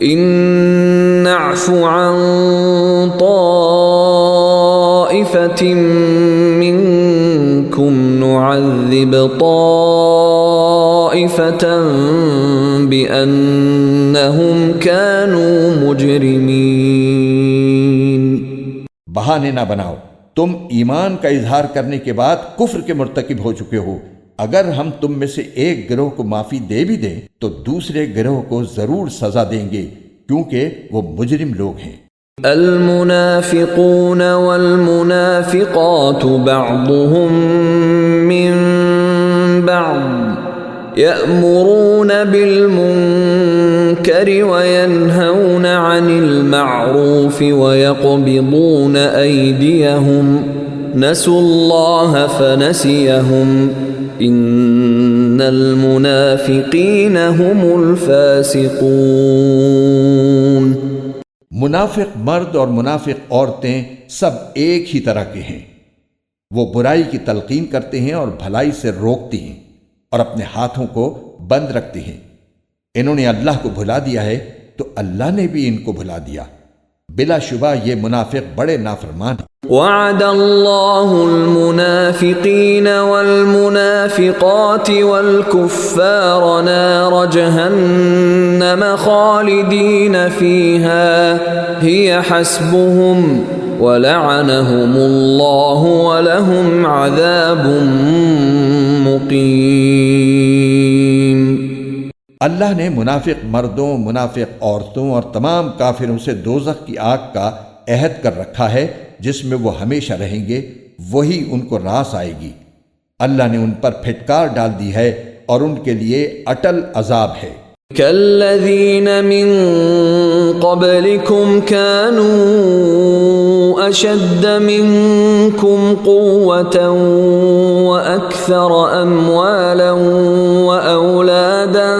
A: ان نعف عن طائفة منکم نعذب طائفة بأنهم كانوا مجرمین۔
B: بہانے نہ بناؤ، تم ایمان کا اظہار کرنے کے بعد کفر کے مرتکب ہو چکے ہو۔ اگر ہم تم میں سے ایک گروہ کو معافی دے بھی دیں تو دوسرے گروہ کو ضرور سزا دیں گے کیونکہ وہ مجرم لوگ ہیں۔
A: المنافقون والمنافقات بعضهم من بعض يأمرون بالمنكر وينهون عن المعروف ويقبضون أيديهم نسوا الله فنسيهم إن المنافقين هم الفاسقون۔
B: منافق مرد اور منافق عورتیں سب ایک ہی طرح کے ہیں، وہ برائی کی تلقین کرتے ہیں اور بھلائی سے روکتی ہیں اور اپنے ہاتھوں کو بند رکھتے ہیں۔ انہوں نے اللہ کو بھلا دیا ہے تو اللہ نے بھی ان کو بھلا دیا، بلا شبہ یہ منافق بڑے نافرمان ہیں۔
A: وعد اللہ المنافقین والمنافقات والکفار نار جہنم خالدین فیہا ہی حسبهم ولعنهم اللہ ولہم عذاب مقیم۔
B: اللہ نے منافق مردوں، منافق عورتوں اور تمام کافروں سے دوزخ کی آگ کا عہد کر رکھا ہے جس میں وہ ہمیشہ رہیں گے، وہی ان کو راس آئے گی۔ اللہ نے ان پر پھٹکار ڈال دی ہے اور ان کے لیے اٹل عذاب ہے۔
A: كالذين من قبلكم كانوا أشد منكم قوة وأكثر أموالا وأولادا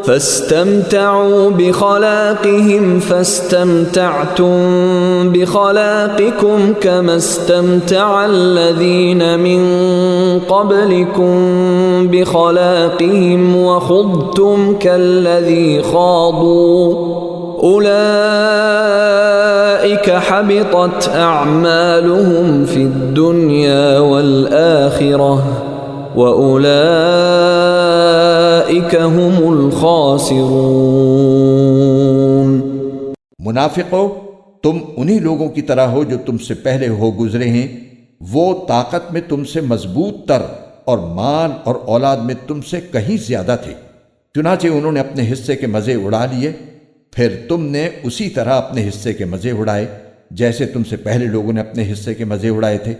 A: فاستمتعوا بخلاقهم فاستمتعتم بخلاقكم كما استمتع الذين من قبلكم بخلاقهم وخضتم كالذي خاضوا أولئك حبطت أعمالهم في الدنيا والآخرة وَأُولَئِكَ هُمُ الْخَاسِرُونَ۔
B: منافقو، تم انہی لوگوں کی طرح ہو جو تم سے پہلے ہو گزرے ہیں، وہ طاقت میں تم سے مضبوط تر اور مال اور اولاد میں تم سے کہیں زیادہ تھے، چنانچہ انہوں نے اپنے حصے کے مزے اڑا لیے، پھر تم نے اسی طرح اپنے حصے کے مزے اڑائے جیسے تم سے پہلے لوگوں نے اپنے حصے کے مزے اڑائے تھے،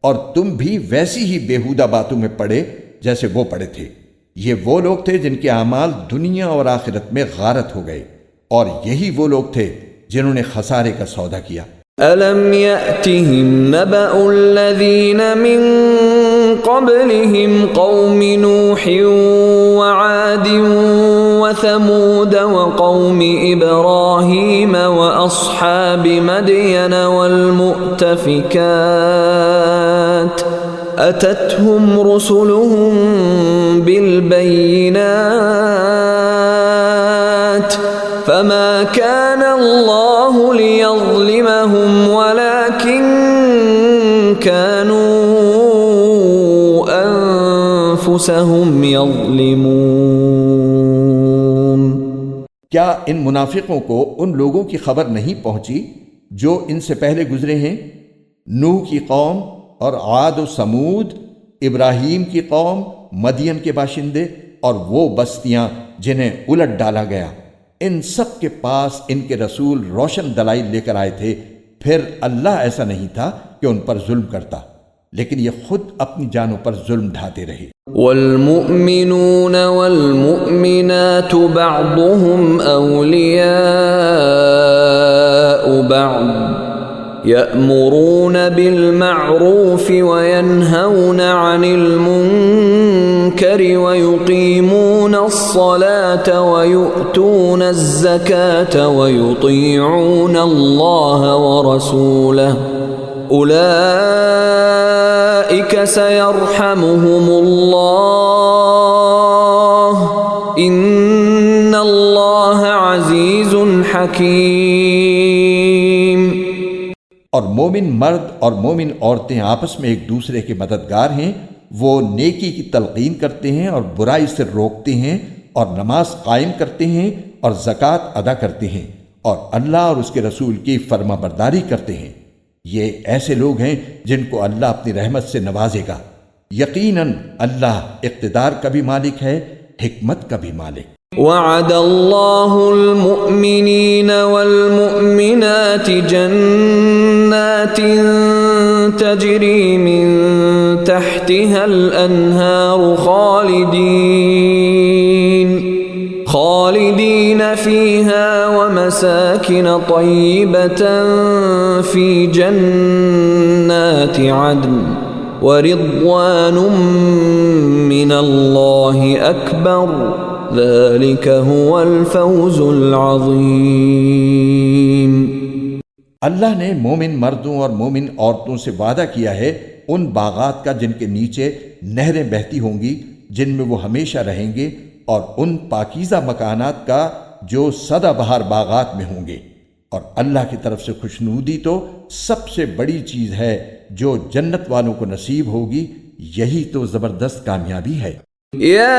B: اور تم بھی ویسی ہی بیہودہ باتوں میں پڑے جیسے وہ پڑے تھے۔ یہ وہ لوگ تھے جن کے اعمال دنیا اور آخرت میں غارت ہو گئے، اور یہی وہ لوگ تھے جنہوں نے خسارے کا سودا کیا۔
A: أَلَمْ يَأْتِهِمْ نَبَأُ الَّذِينَ مِنْ قَبْلِهِمْ قَوْمِ نُوحٍ وَعَادٍ وَثَمُودَ وَقَوْمِ إِبْرَاهِيمَ وَأَصْحَابِ مَدْيَنَ وَالْمُؤْتَفِكَاتِ أَتَتْهُمْ رُسُلُهُم بِالْبَيِّنَاتِ فَمَا كَانَ اللَّهُ لِيَظْلِمَهُمْ وَلَكِنْ كَانُوا أَنفُسَهُمْ يَظْلِمُونَ۔
B: کیا ان منافقوں کو ان لوگوں کی خبر نہیں پہنچی جو ان سے پہلے گزرے ہیں؟ نوح کی قوم اور عاد و سمود، ابراہیم کی قوم، مدین کے باشندے اور وہ بستیاں جنہیں الٹ ڈالا گیا، ان سب کے پاس ان کے رسول روشن دلائل لے کر آئے تھے، پھر اللہ ایسا نہیں تھا کہ ان پر ظلم کرتا، لیکن یہ خود اپنی جانوں پر ظلم ڈھاتے رہے۔
A: والمؤمنون والمؤمنات بعضهم أولياء بعض يأمرون بالمعروف وينهون عن المنكر ويقيمون الصلاة ويؤتون الزكاة ويطيعون الله ورسوله أولئك سيرحمهم الله إن الله عزيز حكيم۔
B: اور مومن مرد اور مومن عورتیں آپس میں ایک دوسرے کے مددگار ہیں، وہ نیکی کی تلقین کرتے ہیں اور برائی سے روکتے ہیں اور نماز قائم کرتے ہیں اور زکوٰۃ ادا کرتے ہیں اور اللہ اور اس کے رسول کی فرما برداری کرتے ہیں۔ یہ ایسے لوگ ہیں جن کو اللہ اپنی رحمت سے نوازے گا۔ یقیناً اللہ اقتدار کا بھی مالک ہے، حکمت کا بھی مالک۔
A: وعد الله المؤمنين والمؤمنات جنات تجري من تحتها الأنهار خالدين فيها ومساكن طيبة في جنات عدن ورضوان من الله أكبر ذلك هو الفوز العظیم۔
B: اللہ نے مومن مردوں اور مومن عورتوں سے وعدہ کیا ہے ان باغات کا جن کے نیچے نہریں بہتی ہوں گی، جن میں وہ ہمیشہ رہیں گے، اور ان پاکیزہ مکانات کا جو سدا بہار باغات میں ہوں گے۔ اور اللہ کی طرف سے خوشنودی تو سب سے بڑی چیز ہے جو جنت والوں کو نصیب ہوگی، یہی تو زبردست کامیابی ہے۔
A: یا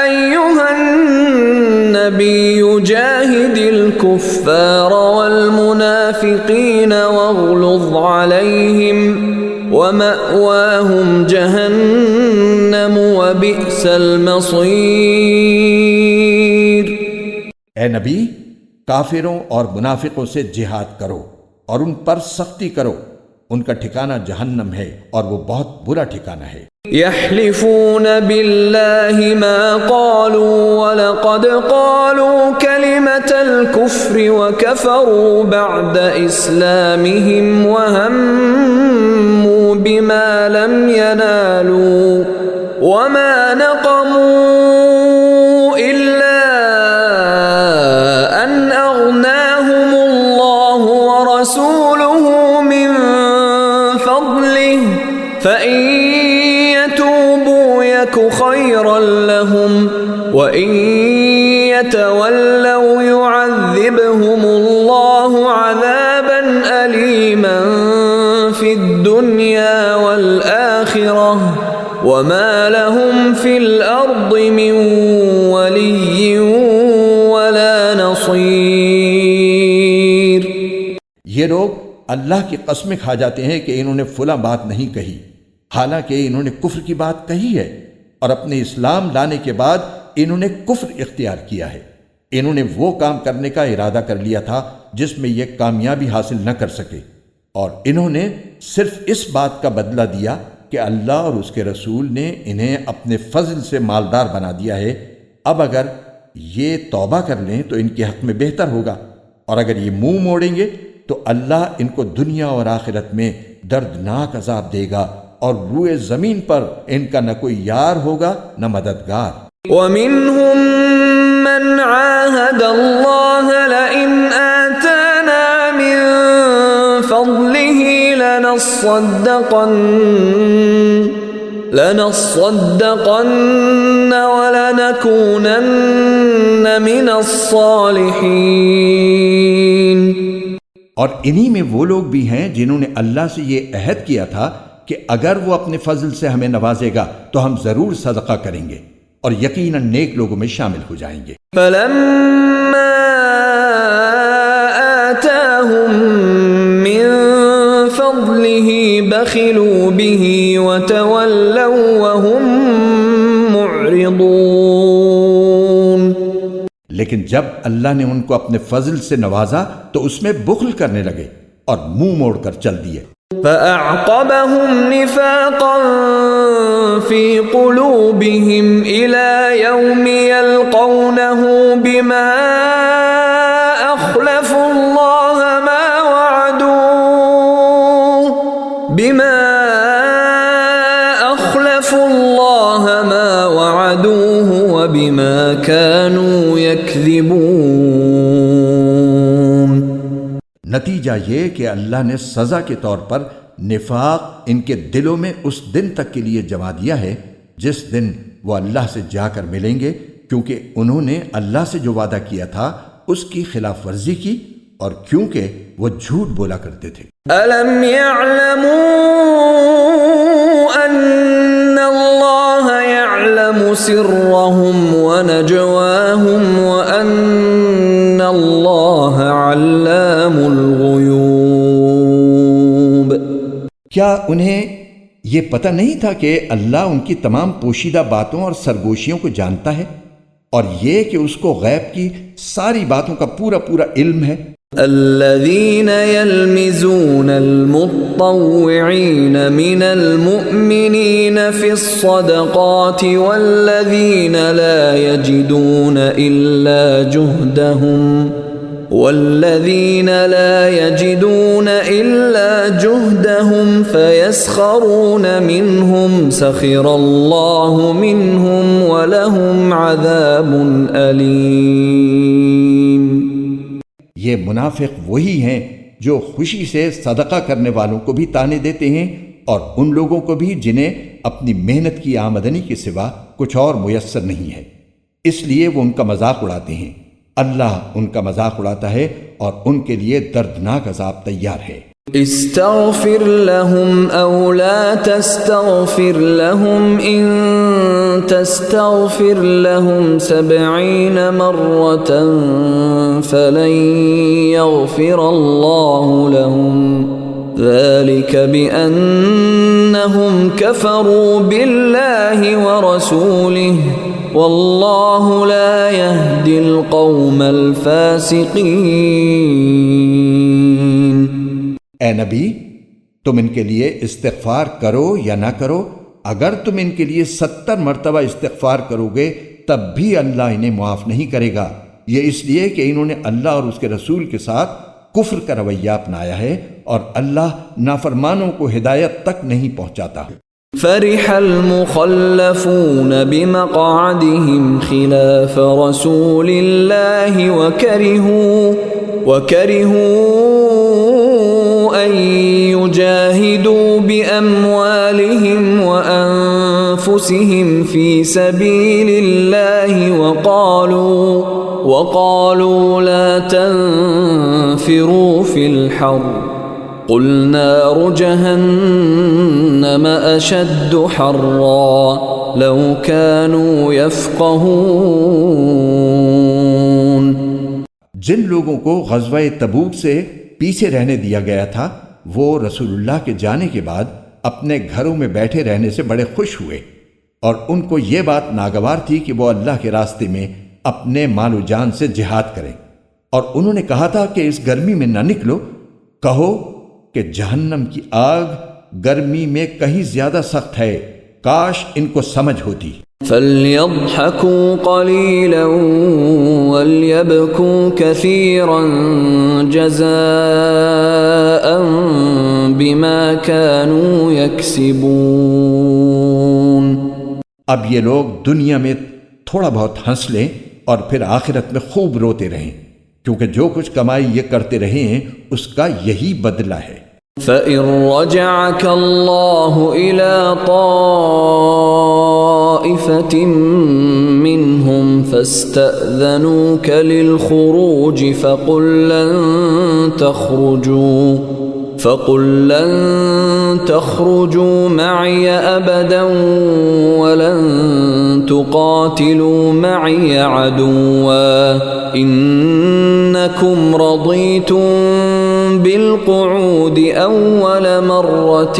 A: ایھا النبی جاہد الکفار والمنافقین واغلظ علیہم ومأواہم جہنم وبئس المصیر۔
B: اے نبی، کافروں اور منافقوں سے جہاد کرو اور ان پر سختی کرو، ان کا ٹھکانہ جہنم ہے اور وہ بہت برا ٹھکانہ ہے۔
A: يحلفون بالله ما قالوا ولقد قالوا كلمة الكفر وكفروا بعد إسلامهم وهموا بما لم ينالوا وما نقموا إلا أن أغناهم الله ورسوله من فضله فإن يَكُ خَيْرًا لَهُمْ وَإِن يَتَوَلَّوْا يُعَذِّبْهُمُ اللَّهُ عَذَابًا أَلِيمًا فِي الدُّنْيَا وَالْآخِرَةِ وَمَا لَهُمْ فِي الْأَرْضِ مِنْ وَلِيٍّ وَلَا نَصِيرٍ۔
B: یہ لوگ اللہ کی قسمیں کھا جاتے ہیں کہ انہوں نے فلاں بات نہیں کہی، حالانکہ انہوں نے کفر کی بات کہی ہے، اور اپنے اسلام لانے کے بعد انہوں نے کفر اختیار کیا ہے۔ انہوں نے وہ کام کرنے کا ارادہ کر لیا تھا جس میں یہ کامیابی حاصل نہ کر سکے، اور انہوں نے صرف اس بات کا بدلہ دیا کہ اللہ اور اس کے رسول نے انہیں اپنے فضل سے مالدار بنا دیا ہے۔ اب اگر یہ توبہ کر لیں تو ان کے حق میں بہتر ہوگا، اور اگر یہ منہ موڑیں گے تو اللہ ان کو دنیا اور آخرت میں دردناک عذاب دے گا، اور روئے زمین پر ان کا نہ کوئی یار ہوگا نہ مددگار۔
A: وَمِنْهُمْ مَنْ عَاهَدَ اللَّهَ لَئِنْ آتَانَا مِنْ فَضْلِهِ لَنَصَّدَّقَنَّ وَلَنَكُونَنَّ مِنَ الصَّالِحِينَ۔
B: اور انہی میں وہ لوگ بھی ہیں جنہوں نے اللہ سے یہ عہد کیا تھا کہ اگر وہ اپنے فضل سے ہمیں نوازے گا تو ہم ضرور صدقہ کریں گے، اور یقیناً نیک لوگوں میں شامل ہو جائیں گے۔
A: فَلَمَّا آتَاهُم مِّن فَضْلِهِ بَخِلُوا بِهِ وَتَوَلَّوْا وَهُم مُّعْرِضُونَ۔
B: لیکن جب اللہ نے ان کو اپنے فضل سے نوازا تو اس میں بخل کرنے لگے اور منہ موڑ کر چل دیے۔
A: فَأَعْقَبَهُمْ نِفَاقًا فِي قُلُوبِهِمْ إِلَى يَوْمِ يَلْقَوْنَهُ بِمَا أَخْلَفُوا اللَّهَ مَا وَعَدُوهُ وَبِمَا كَانُوا يَكْذِبُونَ۔
B: نتیجہ یہ کہ اللہ نے سزا کے طور پر نفاق ان کے دلوں میں اس دن تک کے لیے جما دیا ہے جس دن وہ اللہ سے جا کر ملیں گے، کیونکہ انہوں نے اللہ سے جو وعدہ کیا تھا اس کی خلاف ورزی کی، اور کیونکہ وہ جھوٹ بولا کرتے تھے۔
A: أَلَمْ يَعْلَمُوا أَنَّ اللَّهَ يَعْلَمُ سِرَّهُمْ وَنَجْوَاهُمْ وَأَنَّ اللَّهَ عَلَّامُ الْغُيُوبِ۔
B: کیا انہیں یہ پتہ نہیں تھا کہ اللہ ان کی تمام پوشیدہ باتوں اور سرگوشیوں کو جانتا ہے، اور یہ کہ اس کو غیب کی ساری باتوں کا پورا علم ہے؟
A: الذين يلمزون المطوعين من المؤمنين في الصدقات والذين لا يجدون إلا جهدهم فيسخرون منهم سخر الله منهم ولهم عذاب أليم۔
B: یہ منافق وہی ہیں جو خوشی سے صدقہ کرنے والوں کو بھی طعنے دیتے ہیں، اور ان لوگوں کو بھی جنہیں اپنی محنت کی آمدنی کے سوا کچھ اور میسر نہیں ہے، اس لیے وہ ان کا مذاق اڑاتے ہیں۔ اللہ ان کا مذاق اڑاتا ہے اور ان کے لیے دردناک عذاب تیار ہے۔
A: استغفر لهم او لا تستغفر لهم ان تستغفر لهم 70 مرة فلن يغفر الله لهم ذلك بأنهم كفروا بالله ورسوله والله لا يهدي القوم الفاسقين۔
B: اے نبی، تم ان کے لیے استغفار کرو یا نہ کرو، اگر تم ان کے لیے 70 مرتبہ استغفار کرو گے تب بھی اللہ انہیں معاف نہیں کرے گا، یہ اس لیے کہ انہوں نے اللہ اور اس کے رسول کے ساتھ کفر کا رویہ اپنایا ہے، اور اللہ نافرمانوں کو ہدایت تک نہیں پہنچاتا۔
A: فرح المخلفون بمقعدهم خلاف رسول الله وكرهوا أن يجاهدوا بأموالهم وأنفسهم في سبيل الله وقالوا لا تنفروا في الحر قل نار جهنم أشد حرا لو كانوا يفقهون۔
B: جن لوگوں کو غزوہ تبوک سے پیچھے رہنے دیا گیا تھا وہ رسول اللہ کے جانے کے بعد اپنے گھروں میں بیٹھے رہنے سے بڑے خوش ہوئے، اور ان کو یہ بات ناگوار تھی کہ وہ اللہ کے راستے میں اپنے مال و جان سے جہاد کریں، اور انہوں نے کہا تھا کہ اس گرمی میں نہ نکلو، کہو کہ جہنم کی آگ گرمی میں کہیں زیادہ سخت ہے، کاش ان کو سمجھ ہوتی۔
A: فَلْيَضْحَكُوا قَلِيلًا وَلْيَبْكُوا كَثِيرًا جَزَاءً بِمَا كَانُوا يَكْسِبُونَ۔
B: اب یہ لوگ دنیا میں تھوڑا بہت ہنس لیں اور پھر آخرت میں خوب روتے رہیں، کیونکہ جو کچھ کمائی یہ کرتے رہے ہیں اس کا یہی بدلہ ہے۔
A: فَإِن رَّجَعَكَ اللَّهُ إِلَىٰ طَائِفَةٍ مِّنْهُمْ فَاسْتَأْذَنُوكَ لِلْخُرُوجِ فَقُل لَّن تَخْرُجُوا مَعِيَ أَبَدًا وَلَن تُقَاتِلُوا مَعِيَ عَدُوًّا إِنَّكُمْ رَضِيتُم بِالْقُعُودِ أَوَّلَ مَرَّةٍ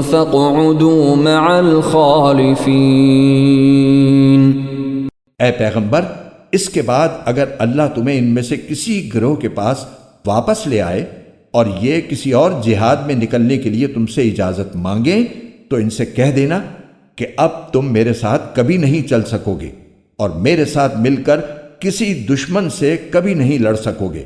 A: فَاقْعُدُوا مَعَ الْخَالِفِينَ۔
B: اے پیغمبر، اس کے بعد اگر اللہ تمہیں ان میں سے کسی گروہ کے پاس واپس لے آئے اور یہ کسی اور جہاد میں نکلنے کے لیے تم سے اجازت مانگیں تو ان سے کہہ دینا کہ اب تم میرے ساتھ کبھی نہیں چل سکو گے اور میرے ساتھ مل کر کسی دشمن سے کبھی نہیں لڑ سکو گے۔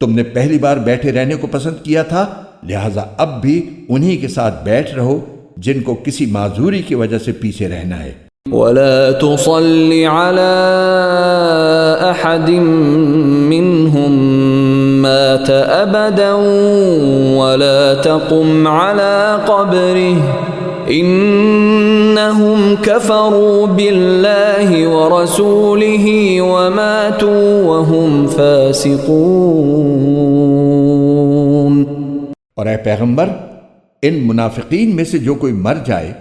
B: تم نے پہلی بار بیٹھے رہنے کو پسند کیا تھا، لہٰذا اب بھی انہی کے ساتھ بیٹھ رہو جن کو کسی معذوری کی وجہ سے پیچھے رہنا ہے۔
A: وَلَا تُصَلِّ عَلَىٰ أَحَدٍ مِّنْهُمْ مَاتَ أَبَدًا وَلَا تَقُمْ عَلَىٰ قَبْرِهِ إِنَّهُمْ كَفَرُوا بِاللَّهِ وَرَسُولِهِ وَمَاتُوا وَهُمْ فَاسِقُونَ۔
B: اور اے پیغمبر، ان منافقین میں سے جو کوئی مر جائے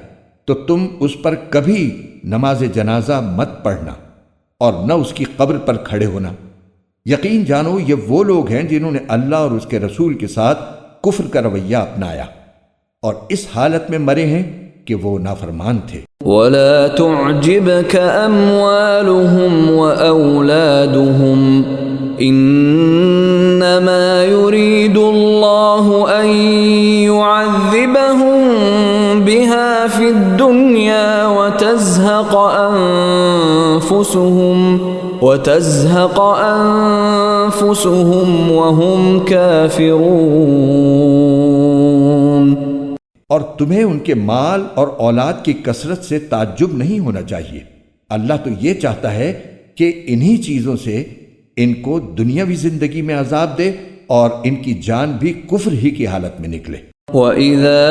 B: تو تم اس پر کبھی نماز جنازہ مت پڑھنا اور نہ اس کی قبر پر کھڑے ہونا۔ یقین جانو یہ وہ لوگ ہیں جنہوں نے اللہ اور اس کے رسول کے ساتھ کفر کا رویہ اپنایا اور اس حالت میں مرے ہیں کہ وہ نافرمان تھے۔
A: وَلَا تُعْجِبْكَ أَمْوَالُهُمْ وَأَوْلَادُهُمْ إِنَّمَا يُرِيدُ اللَّهُ أَن يُعَذِّبَهُم بِهَا فِي الدُّنْيَا وَتَزْهَقَ أَنفُسُهُمْ وَهُمْ كَافِرُونَ۔
B: اور تمہیں ان کے مال اور اولاد کی کثرت سے تعجب نہیں ہونا چاہیے، اللہ تو یہ چاہتا ہے کہ انہی چیزوں سے ان کو دنیاوی زندگی میں عذاب دے اور ان کی جان بھی کفر ہی کی حالت میں نکلے۔
A: وَإِذَا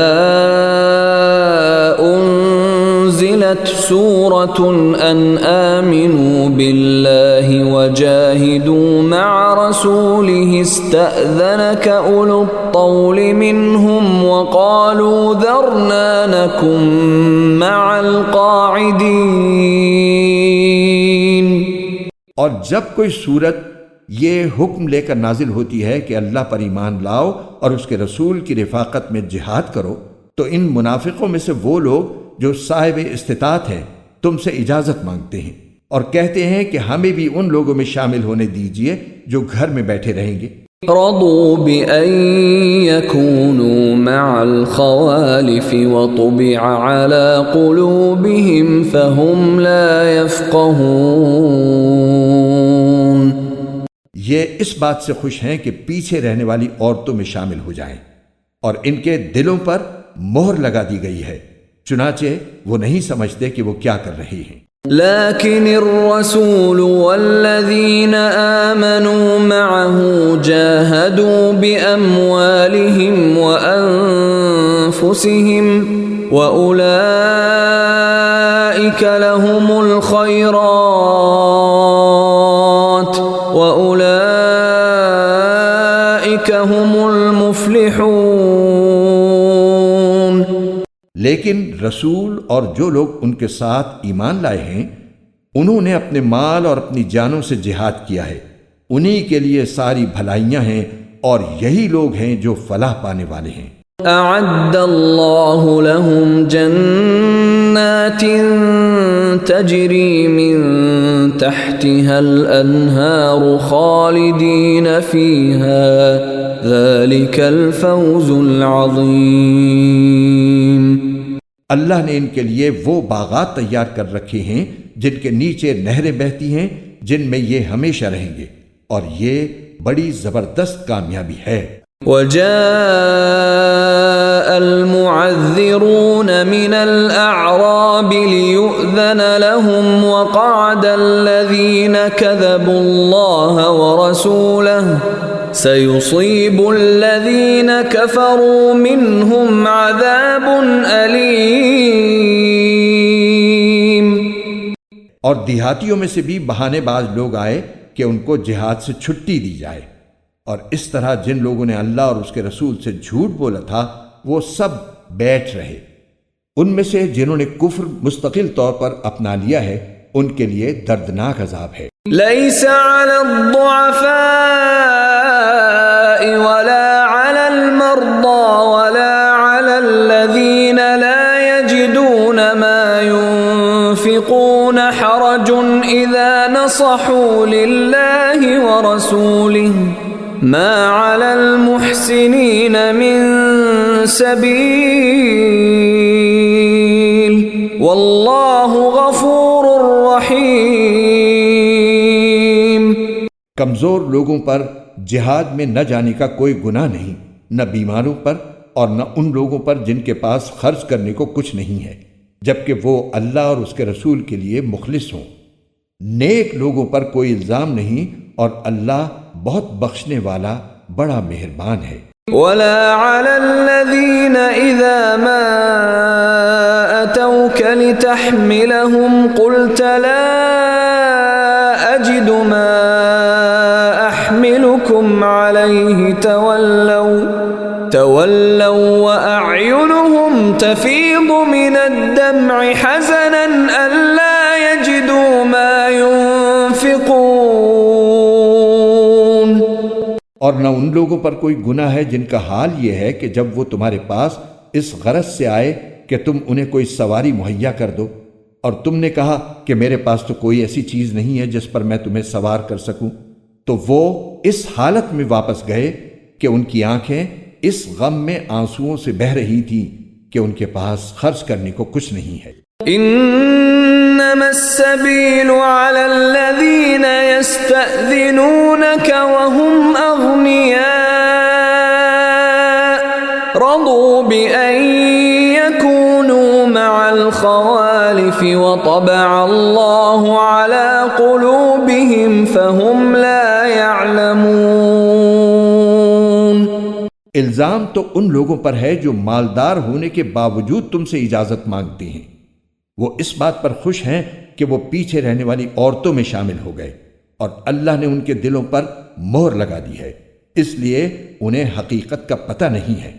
A: أُنزِلَتْ سُورَةٌ أَنْ آمِنُوا بِاللَّهِ وَجَاهِدُوا مَعَ رَسُولِهِ اسْتَأْذَنَكَ أُولُو الطَّوْلِ مِنْهُمْ وَقَالُوا ذَرْنَا نَكُن مَّعَ الْقَاعِدِينَ۔
B: اور جب کوئی صورت یہ حکم لے کر نازل ہوتی ہے کہ اللہ پر ایمان لاؤ اور اس کے رسول کی رفاقت میں جہاد کرو، تو ان منافقوں میں سے وہ لوگ جو صاحب استطاعت ہیں تم سے اجازت مانگتے ہیں اور کہتے ہیں کہ ہمیں بھی ان لوگوں میں شامل ہونے دیجئے جو گھر میں بیٹھے رہیں گے۔
A: رضوا بأن يكونوا مع الخوالف وطبع على قلوبهم فهم لا يفقهون۔
B: یہ اس بات سے خوش ہیں کہ پیچھے رہنے والی عورتوں میں شامل ہو جائیں اور ان کے دلوں پر مہر لگا دی گئی ہے، چنانچہ وہ نہیں سمجھتے کہ وہ کیا کر رہی ہیں۔
A: لكن الرسول والذين آمنوا معه جاهدوا بأموالهم وأنفسهم وأولئك لهم الخيرات وأولئك هم المفلحون۔
B: لیکن رسول اور جو لوگ ان کے ساتھ ایمان لائے ہیں انہوں نے اپنے مال اور اپنی جانوں سے جہاد کیا ہے، انہی کے لیے ساری بھلائیاں ہیں اور یہی لوگ ہیں جو فلاح پانے والے ہیں۔
A: اعد اللہ لهم جنات جنات تجري من تحتها الأنهار خالدين فيها ذلك الفوز العظيم۔
B: اللہ نے ان کے لیے وہ باغات تیار کر رکھے ہیں جن کے نیچے نہریں بہتی ہیں، جن میں یہ ہمیشہ رہیں گے، اور یہ بڑی زبردست کامیابی ہے۔
A: وجاء المعذرون من الأعراب ليؤذن لهم وقعد الذين كذبوا الله ورسوله سيصيب الذين كفروا منهم عذاب أليم۔
B: اور دیہاتیوں میں سے بھی بہانے باز لوگ آئے کہ ان کو جہاد سے چھٹی دی جائے، اور اس طرح جن لوگوں نے اللہ اور اس کے رسول سے جھوٹ بولا تھا وہ سب بیٹھ رہے۔ ان میں سے جنہوں نے کفر مستقل طور پر اپنا لیا ہے ان کے لیے دردناک عذاب ہے۔
A: ليس على الضعفاء ولا على المرضى ولا على الذين لا يجدون ما ينفقون حرج إذا نصحوا لله ورسوله ما على المحسنين من سبيل والله غفور رحيم۔
B: کمزور لوگوں پر جہاد میں نہ جانے کا کوئی گناہ نہیں، نہ بیماروں پر اور نہ ان لوگوں پر جن کے پاس خرچ کرنے کو کچھ نہیں ہے، جبکہ وہ اللہ اور اس کے رسول کے لیے مخلص ہوں۔ نیک لوگوں پر کوئی الزام نہیں، اور اللہ بہت بخشنے والا بڑا مہربان ہے۔
A: ولا على الذين إذا ما أتوك لتحملهم قلت لا أجد ما أحملكم عليه تولوا وأعينهم تفيض من الدمع حزنا ألا يجدوا ما ينفقون۔
B: اور نہ ان لوگوں پر کوئی گناہ ہے جن کا حال یہ ہے کہ جب وہ تمہارے پاس اس غرض سے آئے کہ تم انہیں کوئی سواری مہیا کر دو، اور تم نے کہا کہ میرے پاس تو کوئی ایسی چیز نہیں ہے جس پر میں تمہیں سوار کر سکوں، تو وہ اس حالت میں واپس گئے کہ ان کی آنکھیں اس غم میں آنسوؤں سے بہہ رہی تھیں کہ ان کے پاس خرچ کرنے کو کچھ نہیں ہے۔
A: انما السبيل على الذين يستأذنونك وهم اغنياء رضوا بأن يكونوا مع الخوالف وطبع الله على قلوبهم فهم لا يعلمون۔
B: الزام تو ان لوگوں پر ہے جو مالدار ہونے کے باوجود تم سے اجازت مانگتے ہیں، وہ اس بات پر خوش ہیں کہ وہ پیچھے رہنے والی عورتوں میں شامل ہو گئے، اور اللہ نے ان کے دلوں پر مہر لگا دی ہے، اس لیے انہیں حقیقت کا پتہ نہیں ہے۔